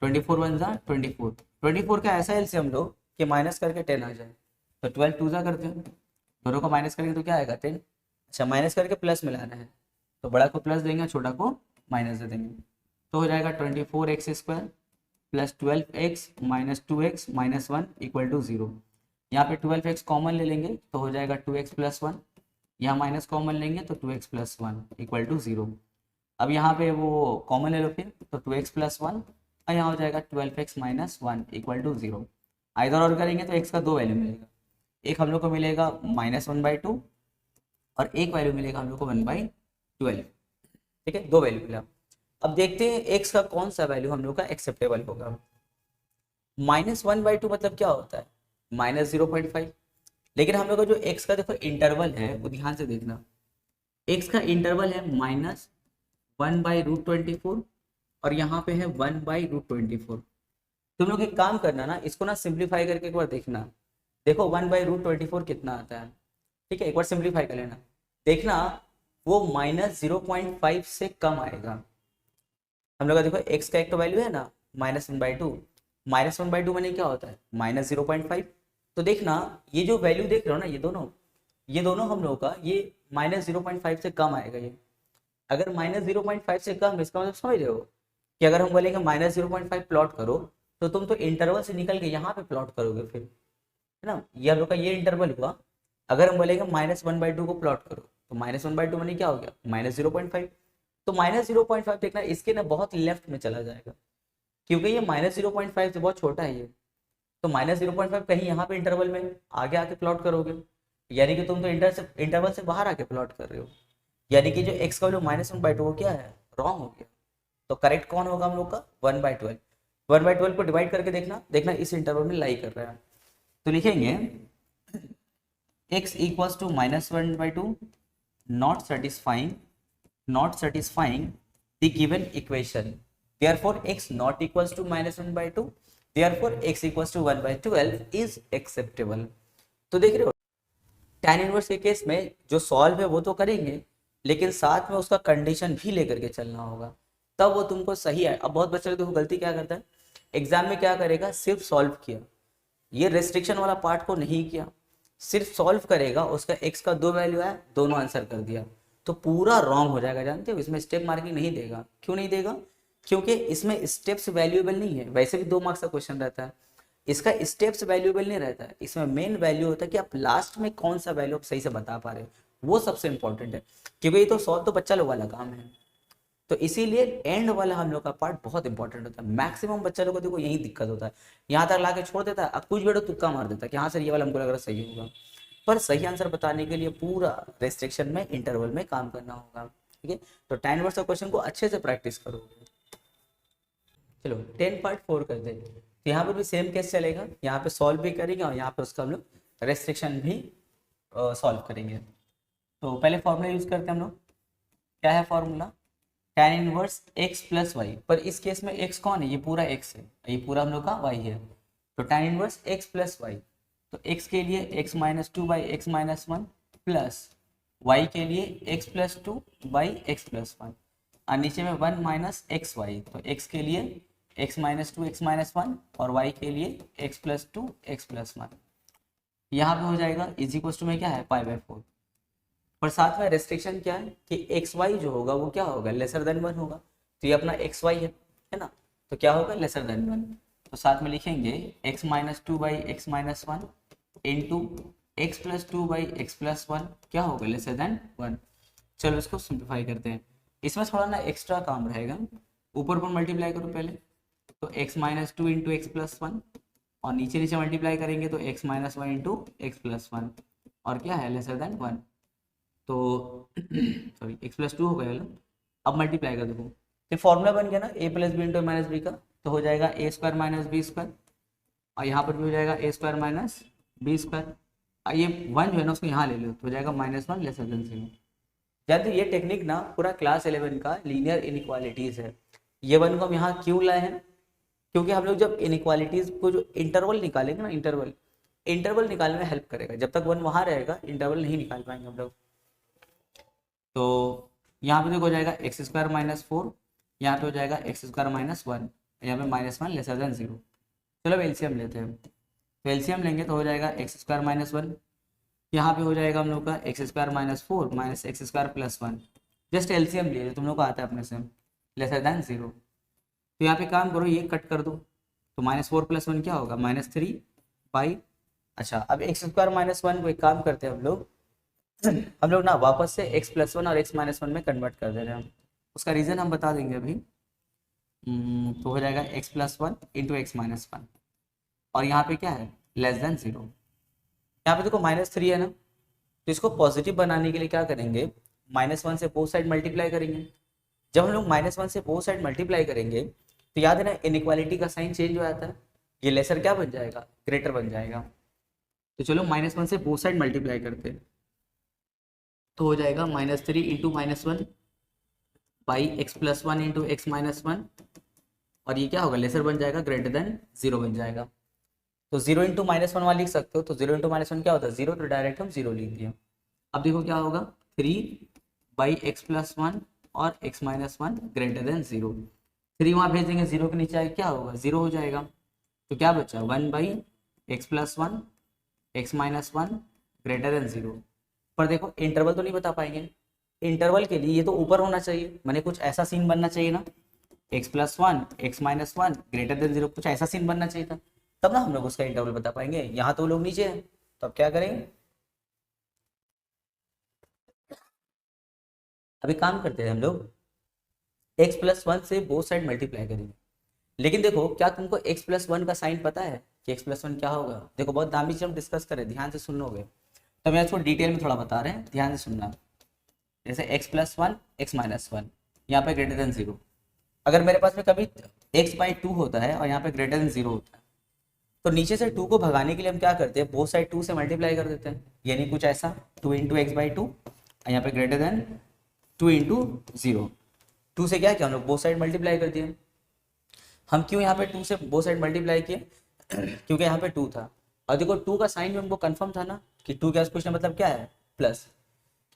24 1 जा 24, 24 का ऐसा एलसीएम लो कि माइनस करके 10 आ जाए। तो 12 2 जा करते हैं, दोनों को माइनस करेंगे तो क्या आएगा 10। अच्छा माइनस करके प्लस मिलाना है, तो बड़ा को प्लस देंगे, छोटा को माइनस दे देंगे, तो हो जाएगा 24x square plus 12x minus 2x minus 1 equal to 0। यहाँ पे 12x कॉमन ले लेंगे तो हो जाएगा 2x प्लस 1, यहाँ माइनस कॉमन लेंगे तो 2x प्लस 1 इक्वल टू 0। अब यहाँ पे वो कॉमन ले लो फिर, तो 2x प्लस 1, और यहाँ हो जाएगा 12x माइनस 1 इक्वल टू 0। इधर और करेंगे तो x का 2 वैल्यू मिलेगा, एक हम लोग को मिलेगा -1/2 और एक वैल्यू मिलेगा हम लोग को 1/12, ठीक है, 2 वैल्यू मिला। अब देखते हैं x का कौन सा वैल्यू हम लोग का एक्सेप्टेबल होगा। -1/2 मतलब क्या होता है, -0.5, लेकिन हम लोग का जो x का देखो इंटरवल है वो ध्यान से देखना, x का इंटरवल है -1/√24 और यहाँ पे है 1/√24। तुम लोग एक काम करना ना, इसको ना सिंप्लीफाई करके एक बार देखना, देखो 1/√24 कितना आता है, ठीक है, एक बार सिंप्लीफाई कर लेना, देखना वो -0.5 से कम आएगा। हम लोग का देखो x का एक तो वैल्यू है ना -1/2, -1/2 मैंने क्या होता है -0.5, तो देखना ये जो वैल्यू देख रहे हो ना, ये दोनों हम लोग का ये -0.5 से कम आएगा। ये अगर -0.5 से कम, इसका मतलब समझ रहे हो कि अगर हम बोलेंगे -0.5 प्लॉट करो तो तुम तो इंटरवल से निकल के यहाँ पे प्लॉट करोगे फिर, है ना। ये हम लोग का ये इंटरवल हुआ। अगर हम बोलेंगे -1/2 को प्लॉट करो तो -1/2 मैंने क्या हो गया -0.5, तो -0.5 देखना इसके ना बहुत लेफ्ट में चला जाएगा, क्योंकि ये -0.5 से बहुत छोटा है ये, तो -0.5 कहीं यहाँ पे इंटरवल में आगे आके प्लॉट करोगे, यानी कि तुम तो इंटरवल से बाहर आके प्लॉट कर रहे हो, यानी कि जो x का वैल्यू -1/2 क्या है, रॉन्ग हो गया। तो तो करेक्ट कौन होगा हम लोग का 1/12। 1/12 को डिवाइड करके देखना इस इंटरवल में लाई कर रहा है। तो लिखेंगे x equals to -1/2 not satisfying the given equation, therefore x not equals to -1/2, therefore x equals to 1/12 is acceptable। तो देख रहे हो tan इनवर्स के केस में जो सॉल्व है वो तो करेंगे, लेकिन साथ में उसका कंडीशन भी लेकर के चलना होगा, तब वो तुमको सही है। अब बहुत बच्चे देखो गलती क्या करता है, एग्जाम में क्या करेगा, सिर्फ सॉल्व किया, ये रेस्ट्रिक्शन वाला पार्ट को नहीं किया, सिर्फ सॉल्व करेगा, उसका x का 2 वैल्यू है, दोनों आंसर कर दिया, तो पूरा रॉन्ग हो जाएगा। जानते हो इसमें स्टेप मार्किंग नहीं देगा। क्यों नहीं देगा? क्योंकि इसमें स्टेप्स वैल्यूएबल नहीं है। वैसे भी 2 मार्क्स का क्वेश्चन रहता है, इसका स्टेप्स वैल्यूएबल नहीं रहता है। इसमें मेन वैल्यू होता है कि आप लास्ट में कौन सा वैल्यू आप सही से बता पा रहे हो, वो सबसे इंपॉर्टेंट है, क्योंकि ये तो सॉल्व तो बच्चा लोग वाला काम है। तो इसीलिए एंड वाला हम लोग का पार्ट बहुत इंपॉर्टेंट होता है। मैक्सिमम बच्चा लोग को देखो यही दिक्कत होता है, यहाँ तक ला के छोड़ देता है, अब कुछ बेटो तुक्का मार देता है कि हाँ सर ये वाला हमको लग रहा है सही होगा। पर सही आंसर बताने के लिए पूरा रेस्ट्रिक्शन में इंटरवल में काम करना होगा। ठीक है, तो tan इनवर्स क्वेश्चन को अच्छे से प्रैक्टिस करो। चलो 10.4 करते हैं। तो यहाँ पर भी सेम केस चलेगा, यहाँ पे सॉल्व भी करेंगे और यहाँ पे उसका हम लोग रेस्ट्रिक्शन भी सॉल्व करेंगे। तो पहले फॉर्मूला यूज करते हैं हम लोग। क्या है formula? tan inverse x plus y. पर इस केस में x कौन है? ये पूरा x है, ये पूरा हम लोग का y है। तो tan inverse x plus y, तो x के लिए x minus 2/x-1 plus y के लिए x प्लस 2/x+1 और नीचे में 1 माइनस एक्स वाई, तो x के लिए x माइनस 2x-1 और y के लिए x प्लस 2x+1। यहाँ पे हो जाएगा इज इक्वल टू में क्या है π/4। पर साथ में रेस्ट्रिक्शन क्या है कि एक्स वाई जो होगा वो क्या होगा, लेसर देन 1 होगा। तो ये अपना एक्स वाई है ना, तो क्या होगा, लेसर देन 1। तो साथ में लिखेंगे x minus 2/x-1 into x plus 2/x+1 क्या होगा, लेसर देन 1। चलो इसको सिंप्लीफाई करते हैं। इसमें थोड़ा ना एक्स्ट्रा काम रहेगा, ऊपर पर मल्टीप्लाई करो पहले, तो x माइनस 2 इंटू x+1 और नीचे नीचे मल्टीप्लाई करेंगे तो x माइनस 1 इंटू x+1 और क्या है, लेसर देन 1। तो सॉरी x+2 हो गया। अब मल्टीप्लाई कर दो, तो फॉर्मूला बन गया ना a plus B into minus B का, तो हो जाएगा a² माइनस b² और यहाँ पर भी हो जाएगा a² माइनस b²। ये 1 जो है ना उसको यहाँ ले लो, तो हो जाएगा -1 लेसर देन 0। जानते ये टेक्निक ना पूरा क्लास 11 का लीनियर इनइक्वालिटीज है। ये 1 को हम यहाँ क्यों लाए हैं, क्योंकि हम लोग जब इनइक्वालिटीज को जो इंटरवल निकालेंगे ना, इंटरवल निकालने में हेल्प करेगा। जब तक 1 वहाँ रहेगा इंटरवल नहीं निकाल पाएंगे हम लोग। तो यहाँ पे देखो हो जाएगा x² माइनस 4, यहाँ पे हो जाएगा x² माइनस 1, यहाँ पे -1 लेसर देन 0। चलो एलसीएम लेते हैं, तो एलसीएम लेंगे तो हो जाएगा x² माइनस 1, यहाँ पे हो जाएगा हम लोग का x² minus 4 minus x² plus 1। Just LCM लिए तुम लोग को आता है अपने से, लेसर देन 0। तो यहाँ पे काम करो, ये कट कर दो, तो -4 + 1 क्या होगा, -3/। अच्छा अब x² माइनस 1 को एक काम करते हैं हम लोग ना वापस से x+1 और x-1 में कन्वर्ट कर दे रहे हैं। उसका रीज़न हम बता देंगे अभी। तो हो जाएगा x+1 इंटू x-1 और यहाँ पे क्या है, लेस देन 0। यहाँ पे देखो -3 है ना, तो इसको पॉजिटिव बनाने के लिए क्या करेंगे, -1 से बोथ साइड मल्टीप्लाई करेंगे। जब हम लोग -1 से बोथ साइड मल्टीप्लाई करेंगे तो याद है ना इनइक्वालिटी का साइन चेंज हो जाता है, ये लेसर क्या बन जाएगा, ग्रेटर बन जाएगा। तो चलो -1 से बोथ साइड मल्टीप्लाई करते हैं, तो हो जाएगा -3 into -1 by x+1 into x-1 और ये क्या होगा, लेसर बन जाएगा, ग्रेटर देन 0 बन जाएगा। तो 0 इंटू -1 वाला लिख सकते हो, तो 0 इंटू -1 क्या होता है, 0, तो डायरेक्ट हम 0 लिख दिए। अब देखो क्या होगा, 3/x+1 और x-1 ग्रेटर देन 0। 3 वहाँ भेज देंगे, 0 के नीचे आए क्या होगा, 0 हो जाएगा। तो क्या बचा, 1/x+1 x-1 ग्रेटर देन 0। पर देखो इंटरवल तो नहीं बता पाएंगे, इंटरवल के लिए ये तो ऊपर होना चाहिए, मैंने कुछ ऐसा सीन बनना चाहिए ना, x+1 x-1 ग्रेटर देन 0, कुछ ऐसा सीन बनना चाहिए था, तब ना हम लोग उसका इंटरवल बता पाएंगे। यहाँ तो लोग नीचे हैं, तो अब क्या करेंगे, अभी काम करते हैं हम लोग x+1 से बोथ साइड मल्टीप्लाई करेंगे। लेकिन देखो क्या तुमको x+1 का साइन पता है कि x+1 क्या होगा? देखो बहुत दामी चीज हम डिस्कस करें, ध्यान से सुन लोगे, तो मैं इसको डिटेल में थोड़ा बता रहे हैं, ध्यान से सुनना। जैसे x+1 x-1 यहाँ पे ग्रेटर देन 0, अगर मेरे पास में कभी x/2 होता है और यहाँ पे ग्रेटर देन 0 होता है, तो नीचे से 2 को भगाने के लिए हम क्या करते हैं, बोथ साइड 2 से मल्टीप्लाई कर देते हैं, यानी कुछ ऐसा 2 इंटू x/2, यहाँ पे ग्रेटर देन 2 इंटू 0। 2 से क्या किया हम लोग, बोथ साइड मल्टीप्लाई कर दिए। हम क्यों यहाँ पे 2 से बोथ साइड मल्टीप्लाई किए, क्योंकि यहाँ पे 2 था, और देखो 2 का साइन भी हमको कंफर्म था ना कि 2 क्या कुछ ना मतलब क्या है, प्लस।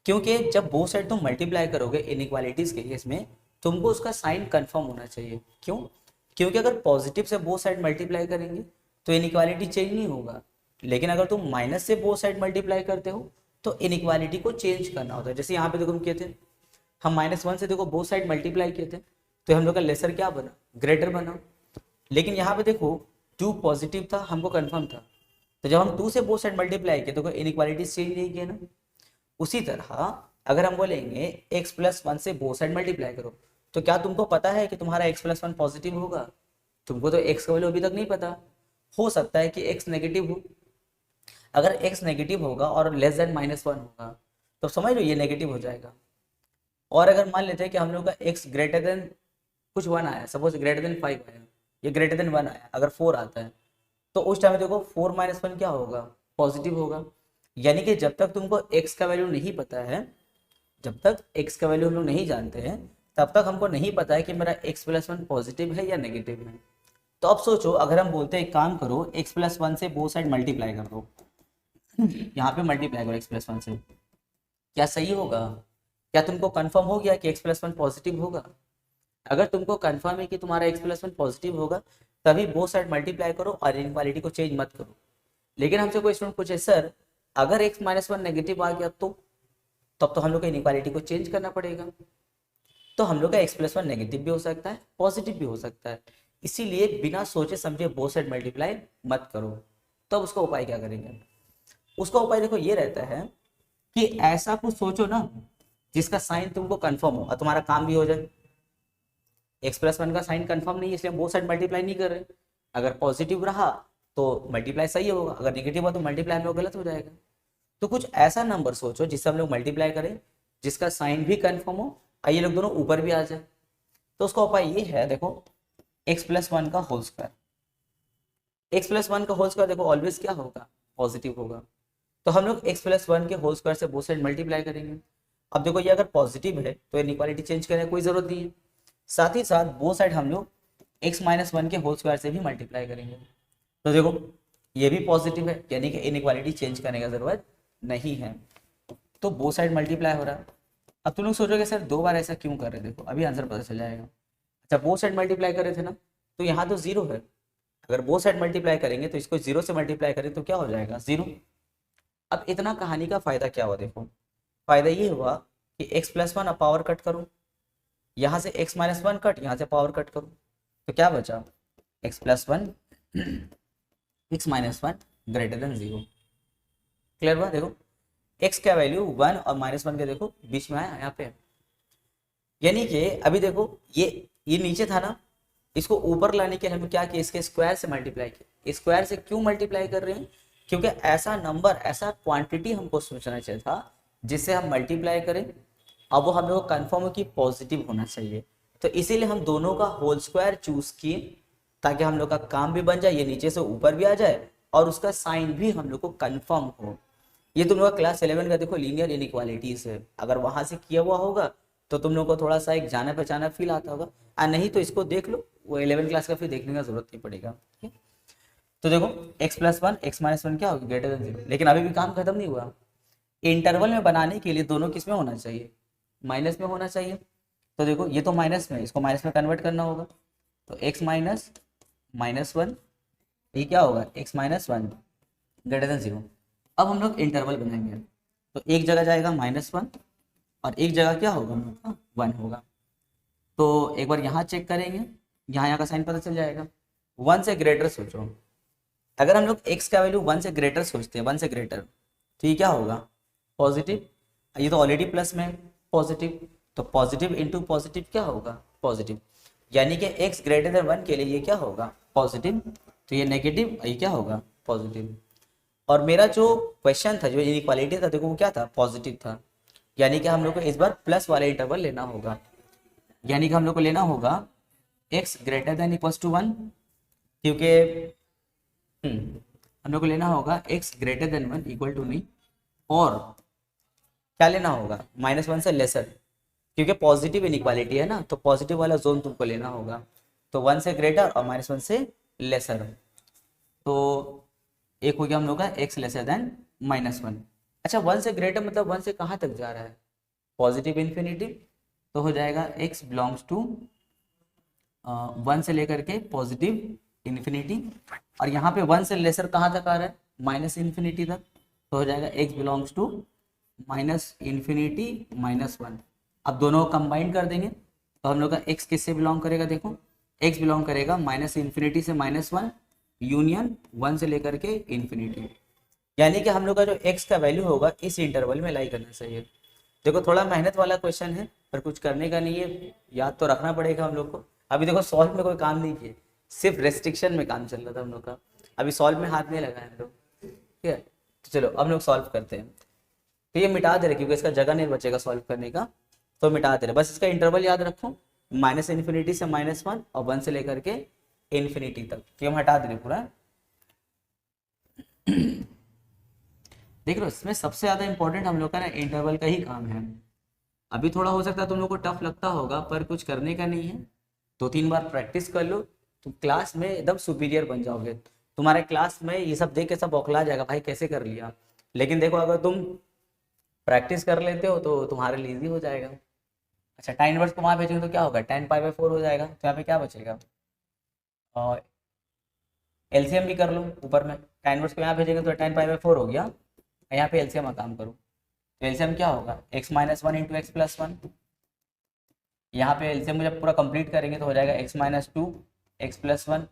क्योंकि जब बोथ साइड तुम मल्टीप्लाई करोगे इनइक्वालिटीज के केस में, तुमको उसका साइन कंफर्म होना चाहिए। क्यों, क्योंकि अगर पॉजिटिव से बोथ साइड मल्टीप्लाई करेंगे तो इनइक्वालिटी चेंज नहीं होगा, लेकिन अगर तुम माइनस से बोथ साइड मल्टीप्लाई करते हो तो इनइक्वालिटी को चेंज करना होता है। जैसे यहाँ पे देखो हम किए थे, हम -1 से देखो बोथ साइड मल्टीप्लाई किए थे, तो हम लोग का लेसर क्या बना, ग्रेटर बना। लेकिन यहाँ पे देखो 2 पॉजिटिव था, हमको कंफर्म था, तो जब हम 2 से बोथ साइड मल्टीप्लाई किए तो इनइक्वालिटी चेंज नहीं किया ना। उसी तरह अगर हम बोलेंगे x+1 से बोथ साइड मल्टीप्लाई करो, तो क्या तुमको पता है कि तुम्हारा x+1 पॉजिटिव होगा? तुमको तो x का वैल्यू अभी तक नहीं पता, हो सकता है कि x नेगेटिव हो। अगर x नेगेटिव होगा और लेस देन -1 होगा तो समझ लो ये नेगेटिव हो जाएगा। और अगर मान लेते हैं कि हम लोग का x ग्रेटर देन कुछ 1 आया, सपोज ग्रेटर देन 5 आया, ये ग्रेटर देन 1 आया, अगर 4 आता है तो उस टाइम देखो 4 - 1 क्या होगा, पॉजिटिव होगा। यानी कि जब तक तुमको x का वैल्यू नहीं पता है, जब तक x का वैल्यू हम लोग नहीं जानते हैं, तब तक हमको नहीं पता है कि मेरा x+1 पॉजिटिव है या नेगेटिव है। तो अब सोचो, अगर हम बोलते हैं एक काम करो, x+1 से बोथ साइड मल्टीप्लाई कर दो, यहाँ पे मल्टीप्लाई करो x+1 से, क्या सही होगा? क्या तुमको कंफर्म हो गया कि x+1 पॉजिटिव होगा? अगर तुमको कंफर्म है कि तुम्हारा x+1 पॉजिटिव होगा, तभी बोथ साइड मल्टीप्लाई करो और इनइक्वालिटी को चेंज मत करो। लेकिन हमसे कोई स्टूडेंट पूछे, सर अगर x-1 नेगेटिव आ गया तो तब तो हम लोग को इनइक्वालिटी को चेंज करना पड़ेगा। तो हम लोग का x+1 नेगेटिव भी हो सकता है, पॉजिटिव भी हो सकता है, इसीलिए बिना सोचे समझे बोथ साइड मल्टीप्लाई मत करो। तो उसका उपाय क्या करेंगे? उसका उपाय देखो ये रहता है कि ऐसा कुछ सोचो ना जिसका साइन तुमको कंफर्म हो और तुम्हारा काम भी हो जाए। x+1 का साइन कंफर्म नहीं है, इसलिए हम बोथ साइड मल्टीप्लाई नहीं कर रहे। अगर पॉजिटिव रहा तो मल्टीप्लाई सही होगा, अगर नेगेटिव हुआ तो मल्टीप्लाई हम लोग गलत हो जाएगा। तो कुछ ऐसा नंबर सोचो जिससे हम लोग मल्टीप्लाई करें, जिसका साइन भी कंफर्म हो और ये लोग दोनों ऊपर भी आ जाए। तो उसका उपाय ये है, देखो x+1 का होल स्क्वायर। x+1 का होल स्क्वायर देखो ऑलवेज क्या होगा, पॉजिटिव होगा। तो हम लोग x+1 के होल स्क्वायर से बोथ साइड मल्टीप्लाई करेंगे। अब देखो ये अगर पॉजिटिव है तो इनइक्वालिटी चेंज करने की कोई जरूरत नहीं है। साथ ही साथ बोथ साइड हम लोग x-1 के होल स्क्वायर से भी मल्टीप्लाई करेंगे। तो देखो ये भी पॉजिटिव है, यानी कि इनइक्वालिटी चेंज करने का जरूरत नहीं है। तो बोथ साइड मल्टीप्लाई हो रहा है। अब तुम लोग सोचोगे सर 2 बार ऐसा क्यों कर रहे, देखो अभी आंसर पता चल जाएगा। अच्छा, बोथ साइड मल्टीप्लाई कर रहे थे ना, तो यहाँ तो 0 है। अगर बोथ साइड मल्टीप्लाई करेंगे तो इसको 0 से मल्टीप्लाई करें तो क्या हो जाएगा, 0। अब इतना कहानी का फायदा क्या हुआ, देखो फायदा ये हुआ कि x+1 अब पावर कट करो, यहाँ से x-1 कट, यहाँ से पावर कट करो, तो क्या बचा, x+1 x-1 greater than 0। Clear हुआ? देखो x का वैल्यू 1 और -1 के देखो बीच में आया यहाँ पे, यानी कि अभी देखो ये नीचे था ना, इसको ऊपर लाने के लिए हमें क्या किया, इसके स्क्वायर से मल्टीप्लाई किया। स्क्वायर से क्यों मल्टीप्लाई कर रहे हैं, क्योंकि ऐसा नंबर, ऐसा क्वांटिटी हमको सोचना चाहिए था जिससे हम मल्टीप्लाई करें। अब वो हम लोग को कन्फर्म हो कि पॉजिटिव होना चाहिए, तो इसीलिए हम दोनों का होल स्क्वायर चूज किए ताकि हम लोग का काम भी बन जाए, ये नीचे से ऊपर भी आ जाए और उसका साइन भी हम लोग को कन्फर्म हो। ये तुम लोग क्लास 11 का देखो लीनियर इनइक्वालिटीज है, अगर वहां से किया हुआ होगा तो तुम लोग को थोड़ा सा एक जाना पहचाना फील आता होगा, और नहीं तो इसको देख लो, वो 11 क्लास का फिर देखने का जरूरत नहीं पड़ेगा। तो देखो x+1 x-1 क्या होगा, ग्रेटर देन 0। लेकिन अभी भी काम खत्म नहीं हुआ। इंटरवल में बनाने के लिए दोनों किस में होना चाहिए, माइनस में होना चाहिए। तो देखो ये तो माइनस में, इसको माइनस में कन्वर्ट करना होगा, तो x-1 ये क्या होगा, x-1 ग्रेटर देन 0। अब हम लोग इंटरवल बनाएंगे, तो एक जगह जाएगा -1 और एक जगह क्या होगा, 1 होगा। तो एक बार यहाँ चेक करेंगे, यहाँ का साइन पता चल जाएगा। 1 से ग्रेटर सोचो, अगर हम लोग x का वैल्यू 1 से ग्रेटर सोचते हैं, 1 से ग्रेटर, तो ये क्या होगा, पॉजिटिव। ये तो ऑलरेडी प्लस में पॉजिटिव, तो पॉजिटिव इंटू पॉजिटिव क्या होगा, पॉजिटिव। यानी कि x ग्रेटर देन 1 के लिए ये क्या होगा, पॉजिटिव, तो ये नेगेटिव, ये क्या होगा, पॉजिटिव। और मेरा जो क्वेश्चन था, जो इनइक्वालिटी था, देखो वो क्या था, पॉजिटिव था। यानी कि हम लोग को इस बार प्लस वाले इंटरवल लेना होगा, यानी कि हम लोग को लेना होगा x greater than equals to 1, क्योंकि हम लोग को लेना होगा x greater than 1 equal to नहीं, और क्या लेना होगा -1 से लेसर, क्योंकि पॉजिटिव इनइक्वालिटी है ना, तो पॉजिटिव वाला जोन तुमको लेना होगा। तो 1 से ग्रेटर और -1 से लेसर। तो एक हो गया हम लोग का एक्स लेसर देन -1। अच्छा 1 से ग्रेटर मतलब 1 से कहाँ तक जा रहा है, पॉजिटिव इन्फिनिटी, तो हो जाएगा एक्स बिलोंग्स टू 1 से लेकर के पॉजिटिव इन्फिनिटी, और यहाँ पे 1 से लेसर कहाँ तक आ रहा है, -इन्फिनिटी तक, तो हो जाएगा एक्स बिलोंग्स टू -इन्फिनिटी -1। अब दोनों को कंबाइन कर देंगे तो हम लोग का x किससे बिलोंग करेगा, देखो x बिलोंग करेगा -इन्फिनिटी से -1 यूनियन 1 से लेकर के इन्फिनिटी, यानी कि हम लोग का जो x का वैल्यू होगा इस इंटरवल में लाई करना चाहिए। देखो थोड़ा मेहनत वाला क्वेश्चन है, पर कुछ करने का नहीं है, याद तो रखना पड़ेगा हम लोग को। अभी देखो सॉल्व में कोई काम नहीं किए, सिर्फ रेस्ट्रिक्शन में काम चल रहा था हम लोग का, अभी सॉल्व में हाथ नहीं लगाए हम लोग, ठीक है। तो चलो अब लोग सॉल्व करते हैं। तो ये मिटा दे रहे क्योंकि इसका जगह नहीं बचेगा सॉल्व करने का, तो मिटा दे रहे, बस इसका इंटरवल याद रखो, -इन्फिनिटी से -1 और 1 से लेकर के इन्फिनिटी तक, कि हम हटा दे रहे पूरा। देख लो इसमें सबसे ज्यादा इंपॉर्टेंट हम लोग का ना इंटरवल का ही काम है। अभी थोड़ा हो सकता है तुम लोग को टफ लगता होगा, पर कुछ करने का नहीं है, 2-3 बार प्रैक्टिस कर लो, तुम क्लास में एकदम सुपीरियर बन जाओगे। तुम्हारे क्लास में ये सब देख के सब बौखला जाएगा, भाई कैसे कर लिया। लेकिन देखो अगर तुम प्रैक्टिस कर लेते हो तो तुम्हारे लिए इजी हो जाएगा। अच्छा tan इनवर्स को वहाँ भेजेंगे तो क्या होगा, tan π/4 हो जाएगा, तो यहाँ पे क्या बचेगा, और एलसीएम भी कर लो ऊपर में, tan इनवर्स को यहाँ भेजेंगे तो tan π/4 हो गया, यहाँ पे एलसीएम का काम करो, तो एलसीएम क्या होगा x-1 इंटू एक्स प्लस 1, यहाँ पे एलसीएम मुझे पूरा कंप्लीट करेंगे तो हो जाएगा x-2 x प्लस 1,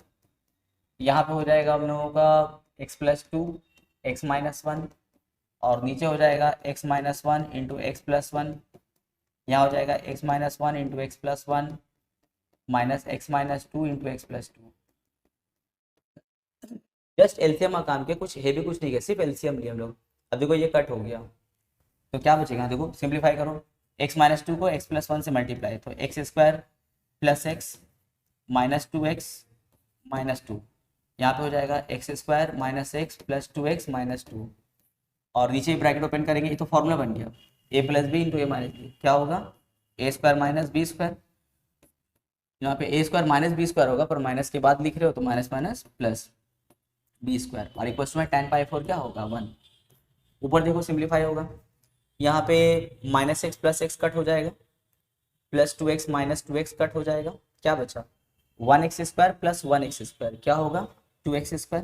यहाँ पे हो जाएगा हम लोगों का x+2 x-1, और नीचे हो जाएगा x-1 इंटू एक्स प्लस 1, यहाँ हो जाएगा x-1 into x plus 1 minus x-2 into x plus 2। Just LCM का काम किया, कुछ हेवी कुछ नहीं किया, सिर्फ एलसीएम लिया हम लोग। अब देखो ये कट हो गया तो क्या बचेगा, देखो सिंप्लीफाई करो, x-2 को x प्लस 1 से मल्टीप्लाई, तो x² प्लस एक्स -2x -2, यहाँ पे हो जाएगा x² minus x plus 2x -2, और नीचे ब्रैकेट ओपन करेंगे, ये तो फॉर्मूला बन गया a plus B into A minus B, क्या होगा a² माइनस b², यहाँ पे a² माइनस b² होगा, पर माइनस के बाद लिख रहे हो तो माइनस माइनस प्लस b², और इक्वल टू में tan π/4 क्या होगा 1। ऊपर देखो सिंप्लीफाई होगा, यहाँ पे -x प्लस एक्स कट हो जाएगा, plus 2x minus 2x cut हो जाएगा, क्या बचा 1x² प्लस 1x², क्या होगा 2x²,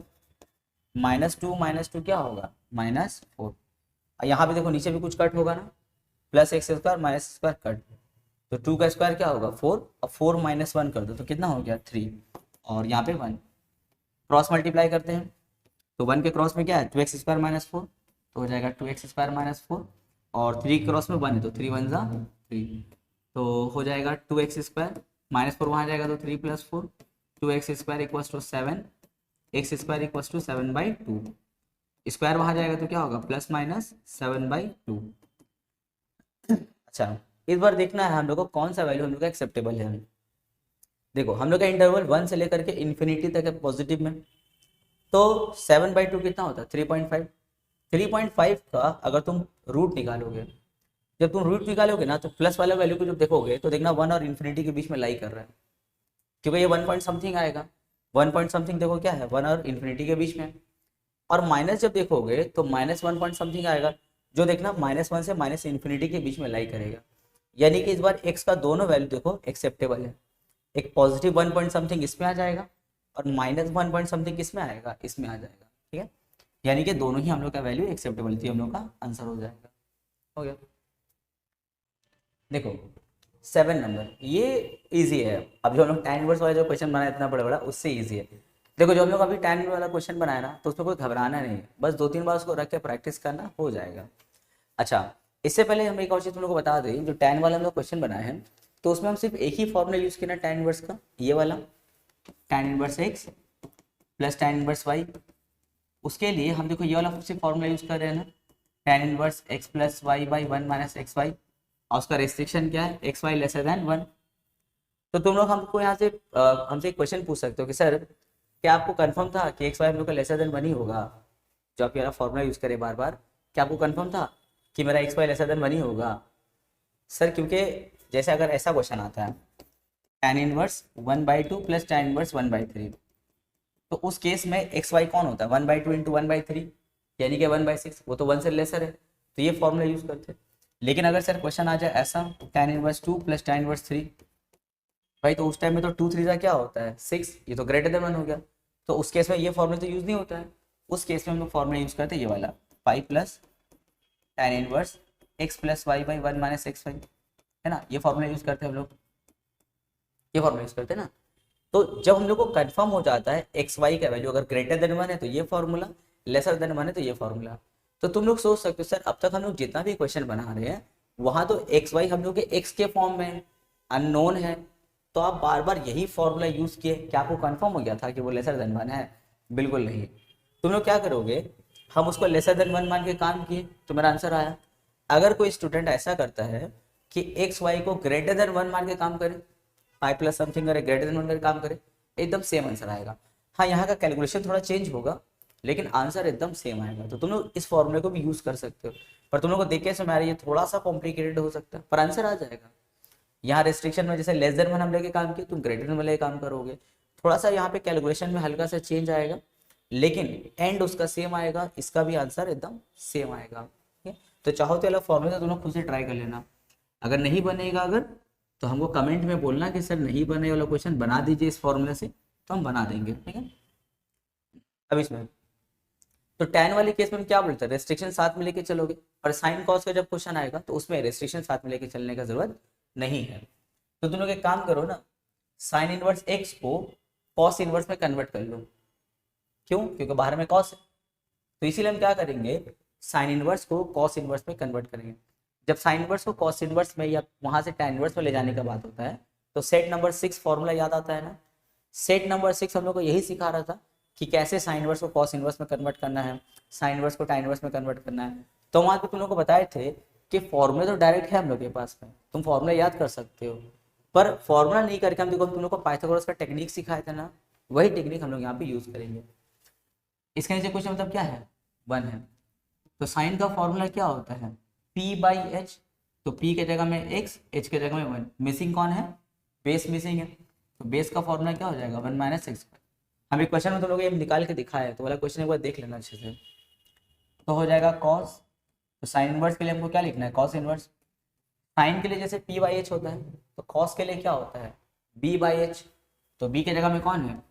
-2 क्या होगा -4, यहाँ पे देखो नीचे भी कुछ कट होगा ना, plus x² minus square cut, तो 2 का स्क्वायर क्या होगा 4, और 4 -1 कर दो तो कितना हो गया 3, और यहाँ पे 1, क्रॉस मल्टीप्लाई करते हैं तो 1 के क्रॉस में क्या है 2x² -4, तो हो जाएगा 2x² -4, और 3 क्रॉस में 1 है तो 3 1 जा 3, तो हो जाएगा 2x² -4 वहाँ जाएगा तो 3 + 4, 2x² equals to 7, x² equals to 7/2, square वहाँ जाएगा तो क्या होगा ±7/2। अच्छा इस बार देखना है हम लोग को कौन सा वैल्यू हम लोग का एक्सेप्टेबल है। देखो हम लोग का इंटरवल 1 से लेकर के इन्फिनिटी तक है पॉजिटिव में, तो 7/2 कितना होता है 3.5, 3.5 का अगर तुम रूट निकालोगे, जब तुम रूट निकालोगे ना तो प्लस वाला वैल्यू को जब देखोगे तो देखना 1 और इन्फिनिटी के बीच में लाई कर रहा है, क्योंकि ये 1 पॉइंट समथिंग आएगा, 1 पॉइंट समथिंग देखो क्या है 1 और इन्फिनिटी के बीच में, और माइनस जब देखोगे तो -1 पॉइंट समथिंग आएगा, जो देखना -1 से -इन्फिनिटी के बीच में लाई करेगा, यानी कि इस बार x का दोनों वैल्यू देखो एक्सेप्टेबल है, एक पॉजिटिव 1 पॉइंट समथिंग इसमें आ जाएगा और -1 पॉइंट समथिंग किसमें आएगा इसमें आ जाएगा, ठीक है, यानी कि दोनों ही हम लोग का वैल्यू एक्सेप्टेबल थी, हम लोग का आंसर हो जाएगा, हो गया। देखो 7 नंबर ये इजी है, अब जो हम लोग tan इनवर्स वाला जो क्वेश्चन बनाया इतना बड़ा बड़ा उससे इजी है। देखो जो हम लोग अभी tan इनवर्स वाला क्वेश्चन बनाया ना तो उसमें कोई घबराना नहीं है, बस 2-3 बार उसको रख के प्रैक्टिस करना हो जाएगा। अच्छा इससे पहले हम एक और चीज़ तुम लोग को बता दें, जो tan वाला हम लोग क्वेश्चन बनाए हैं तो उसमें हम सिर्फ एक ही फॉर्मूला यूज़ किया ना tan इनवर्स का, ये वाला tan inverse x plus tan inverse y, उसके लिए हम देखो ये वाला सिर्फ फॉर्मूला यूज़ कर रहे हैं ना, tan inverse x plus y by 1 minus x y, और उसका रेस्ट्रिक्शन क्या है xy लेसर देन 1, तो तुम लोग हमको यहाँ से हमसे एक क्वेश्चन पूछ सकते हो कि सर क्या आपको कंफर्म था कि एक्स वाई हम लोग का लेसर देन 1 ही होगा, जो आप ये फॉर्मूला यूज करें बार बार, क्या आपको कंफर्म था कि मेरा एक्स वाई लेसर देन 1 ही होगा? सर क्योंकि जैसे अगर ऐसा क्वेश्चन आता है tan inverse 1/2 plus tan inverse 1/3, तो उस केस में एक्स वाई कौन होता है 1/2 इंटू 1/3 यानी कि 1/6, वो तो 1 से लेसर है, तो ये फॉर्मूला यूज करते हैं। लेकिन अगर सर क्वेश्चन आ जाए ऐसा tan inverse 2 plus tan inverse 3, भाई तो उस टाइम में तो 2 3 का क्या होता है 6, ये तो ग्रेटर देन 1 हो गया, तो उस केस में ये फॉर्मूला तो यूज नहीं होता है। उस केस में हम लोग फॉर्मूला यूज करते हैं ये वाला 5 plus tan inverse x plus y by 1 minus x y, है ना, ये फॉर्मूला यूज करते हैं हम लोग, ये फॉर्मूला यूज करते हैं ना। तो जब हम लोग को कंफर्म हो जाता है एक्स वाई का वैल्यू अगर ग्रेटर देन 1 है तो ये फॉर्मूला, लेसर देन 1 है तो ये फॉर्मूला। तो तुम लोग सोच सकते हो सर अब तक हम लोग जितना भी क्वेश्चन बना रहे हैं वहां तो एक्स वाई हम लोग के एक्स के फॉर्म में अननोन है, तो आप बार बार यही फॉर्मूला यूज किए, क्या आपको कंफर्म हो गया था कि वो लेसर देन 1 है? बिल्कुल नहीं। तुम लोग क्या करोगे, हम उसको लेसर देन 1 मान के काम किए तो मेरा आंसर आया। अगर कोई स्टूडेंट ऐसा करता है कि एक्स वाई को ग्रेटर देन 1 मान के काम करे, 5 प्लस समथिंग करे, ग्रेटर देन 1 करके काम करे, एकदम सेम आंसर आएगा। हाँ यहाँ का कैलकुलेशन थोड़ा चेंज होगा लेकिन आंसर एकदम सेम आएगा। तो तुम लोग इस फॉर्मूले को भी यूज कर सकते हो, पर तुम लोग को देख के समझ आ रही है थोड़ा सा कॉम्प्लिकेटेड हो सकता है पर आंसर आ जाएगा। यहाँ रेस्ट्रिक्शन में जैसे लेस देन 1 हम लेके काम किए, तुम ग्रेटर देन 1 लेके काम करोगे, थोड़ा सा यहाँ पे कैलकुलेशन में हल्का सा चेंज आएगा लेकिन एंड उसका सेम आएगा, इसका भी आंसर एकदम सेम आएगा। ठीक है, तो चाहो तो अलग फॉर्मूला तुम लोग खुद से ट्राई कर लेना। अगर नहीं बनेगा अगर तो हमको कमेंट में बोलना कि सर नहीं बने वाला क्वेश्चन बना दीजिए इस फॉर्मूले से, तो हम बना देंगे। ठीक है, अब इसमें तो tan वाले केस में क्या बोलते हैं रेस्ट्रिक्शन साथ में लेके चलोगे, और साइन कॉस का जब क्वेश्चन आएगा तो उसमें रेस्ट्रिक्शन साथ में लेके चलने का जरूरत नहीं है। तो तुम लोग एक काम करो ना, साइन इनवर्स एक्स को कॉस इनवर्स में कन्वर्ट कर लो। क्यों? क्योंकि बाहर में कॉस है, तो इसीलिए हम क्या करेंगे साइन इनवर्स को कॉस इनवर्स में कन्वर्ट करेंगे। जब साइन इनवर्स को कॉस इनवर्स में या वहां से tan इनवर्स में ले जाने का बात होता है तो सेट नंबर 6 फॉर्मूला याद आता है ना। सेट नंबर 6 हम लोग को यही सिखा रहा था कि कैसे साइन इनवर्स को कॉस इनवर्स में कन्वर्ट करना है, साइन इनवर्स को tan इनवर्स में कन्वर्ट करना है। तो वहां पे तुम लोग को बताए थे कि फॉर्मूला तो डायरेक्ट है हम लोग के पास में, तुम फॉर्मूला याद कर सकते हो, पर फॉर्मूला नहीं करके हम देखो तुम लोग को पाइथागोरस का टेक्निक सिखाया था ना, वही टेक्निक हम लोग यहाँ पे यूज करेंगे। इसके नीचे कुछ मतलब क्या है 1 है, तो साइन का फॉर्मूला क्या होता है p बाई एच, तो p के जगह में x, h के जगह में 1, मिसिंग कौन है बेस मिसिंग है, तो बेस का फॉर्मूला क्या हो जाएगा 1 माइनस एक्स। हम एक क्वेश्चन में तो लोग ये निकाल के दिखाया है, तो वाला क्वेश्चन एक बार देख लेना अच्छे से, तो हो जाएगा कॉस, तो साइन इनवर्स के लिए हमको क्या लिखना है कॉस इनवर्स। साइन के लिए जैसे p बाई एच होता है तो कॉस के लिए क्या होता है b बाई एच, तो b के जगह में कौन है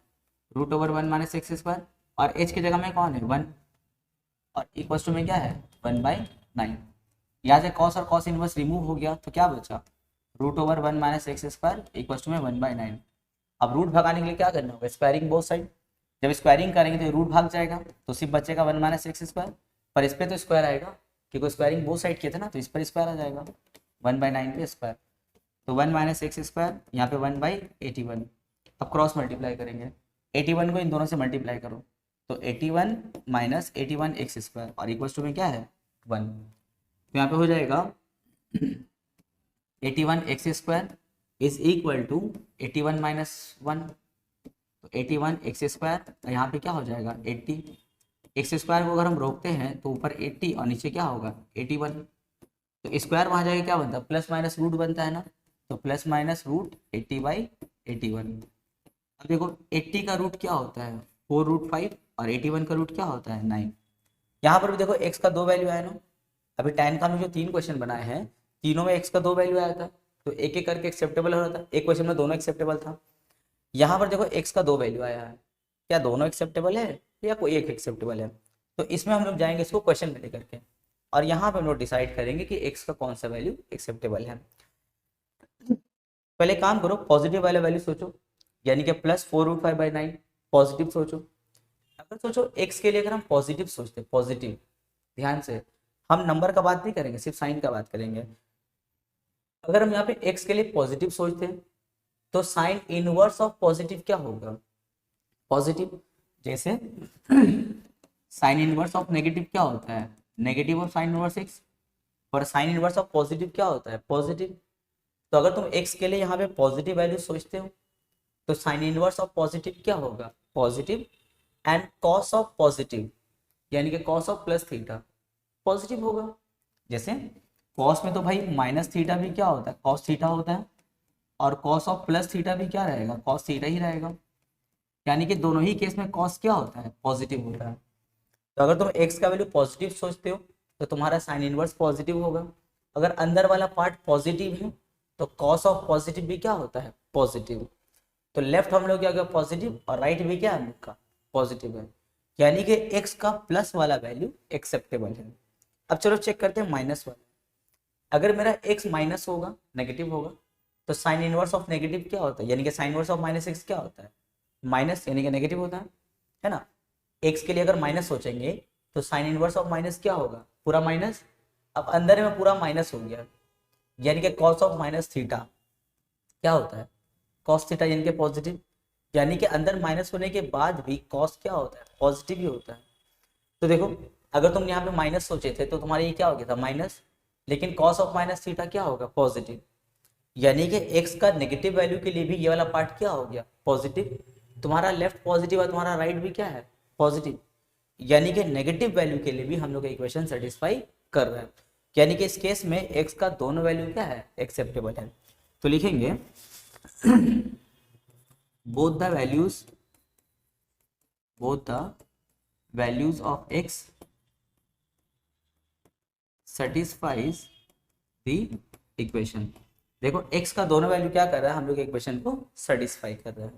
√1 माइनस एक्स स्क्वायर, और h की जगह में कौन है 1, और इक्वल टू में क्या है 1/9। यहाँ से कॉस और कॉस इनवर्स रिमूव हो गया तो क्या बचा √1 minus x square equal to में 1/9। अब रूट भगाने के लिए क्या करना होगा स्क्वायरिंग बोथ साइड, जब स्क्वायरिंग करेंगे तो रूट भाग जाएगा तो सिर्फ बचेगा 1 माइनस एक्स स्क्वायर, पर इस पर तो स्क्वायर आएगा क्योंकि स्क्वायरिंग बोथ साइड किया था ना, तो इस पर स्क्वायर आ जाएगा 1/9 पे स्क्वायर, तो 1 माइनस एक्स स्क्वायर यहाँ पे 1/81। अब क्रॉस मल्टीप्लाई करेंगे 81 को इन दोनों से मल्टीप्लाई करो तो 81 माइनस 81 एक्स स्क्वायर और इक्वल टू में क्या है 1, तो यहाँ पे हो जाएगा 81 x square is equal to 81 minus 1, तो 81 एक्स स्क्वायर यहाँ पे क्या हो जाएगा 80, एक्स स्क्वायर को अगर हम रोकते हैं तो ऊपर 80 और नीचे क्या होगा 81, तो स्क्वायर वहाँ जाके क्या बनता है प्लस माइनस रूट बनता है ना, तो प्लस माइनस रूट 80/81। अब देखो 80 का रूट क्या होता है 4√5 और 81 का रूट क्या होता है 9। यहाँ पर भी देखो x का 2 वैल्यू आया ना, अभी tan का हमने जो 3 क्वेश्चन बनाए हैं तीनों में x का 2 वैल्यू आया था, तो एक एक करके एक्सेप्टेबल हो रहा था, एक क्वेश्चन में दोनों एक्सेप्टेबल था। यहाँ पर देखो x का 2 वैल्यू आया है, क्या दोनों एक्सेप्टेबल है या कोई एक एक्सेप्टेबल है, तो इसमें हम लोग जाएंगे इसको क्वेश्चन में लेकर के और यहाँ पर हम लोग डिसाइड करेंगे कि x का कौन सा वैल्यू एक्सेप्टेबल है। पहले काम करो पॉजिटिव वाला वैल्यू सोचो, यानी कि +4√5/9 पॉजिटिव सोचो। अगर सोचो x के लिए अगर हम पॉजिटिव सोचते पॉजिटिव, ध्यान से हम नंबर का बात नहीं करेंगे सिर्फ साइन का बात करेंगे। अगर हम यहाँ पे x के लिए पॉजिटिव सोचते हैं तो साइन इनवर्स ऑफ पॉजिटिव क्या होगा पॉजिटिव, जैसे साइन इनवर्स ऑफ नेगेटिव क्या होता है negative of sine inverse x, और साइन इनवर्स ऑफ पॉजिटिव क्या होता है पॉजिटिव। तो अगर तुम x के लिए यहाँ पे पॉजिटिव वैल्यू सोचते हो तो साइन इनवर्स ऑफ पॉजिटिव क्या होगा, positive, and cos of positive यानी कि cos of plus theta positive होगा। जैसे कॉस में तो भाई माइनस थीटा भी क्या होता है, कॉस थीटा होता है, और कॉस ऑफ प्लस थीटा भी क्या रहेगा, कॉस थीटा ही रहेगा। यानी कि दोनों ही केस में कॉस क्या होता है, पॉजिटिव होता है। तो अगर तुम x का वैल्यू पॉजिटिव सोचते हो तो तुम्हारा साइन इनवर्स पॉजिटिव होगा। अगर अंदर वाला पार्ट पॉजिटिव है तो कॉस ऑफ पॉजिटिव भी क्या होता है, पॉजिटिव। तो लेफ्ट हम लोग क्या गया पॉजिटिव, और राइट भी क्या है हम लोग का पॉजिटिव है, यानी कि x का प्लस वाला वैल्यू एक्सेप्टेबल है। अब चलो चेक करते हैं माइनस वाला। अगर मेरा x माइनस होगा, नेगेटिव होगा, तो साइन इनवर्स ऑफ नेगेटिव क्या होता है, यानी कि sine inverse of minus x क्या होता है, माइनस, यानी कि नेगेटिव होता है ना। x के लिए अगर माइनस सोचेंगे तो साइन इनवर्स ऑफ माइनस क्या होगा, पूरा माइनस। अब अंदर में पूरा माइनस हो गया, यानी कि कॉस ऑफ माइनस थीटा क्या होता है, कॉस थीटा, यानी कि पॉजिटिव। यानी कि अंदर माइनस होने के बाद भी कॉस क्या होता है, पॉजिटिव ही होता है। तो देखो अगर तुम यहाँ पे माइनस सोचे थे तो तुम्हारा ये क्या हो गया था, माइनस, लेकिन कॉस ऑफ माइनस थीटा क्या होगा, पॉजिटिव। यानी कि x का नेगेटिव वैल्यू के लिए भी ये वाला पार्ट क्या हो गया, पॉजिटिव। तुम्हारा लेफ्ट पॉजिटिव है, तुम्हारा राइट भी क्या है, पॉजिटिव। यानी कि नेगेटिव वैल्यू के लिए भी हम लोग इक्वेशन सेटिस्फाई कर रहे हैं। यानी कि इस केस में x का दोनों वैल्यू क्या है, एक्सेप्टेबल है। तो लिखेंगे both the values of x satisfies the equation। देखो x का दोनों वैल्यू क्या कर रहा है, हम लोग इक्वेशन को सेटिस्फाई कर रहा है।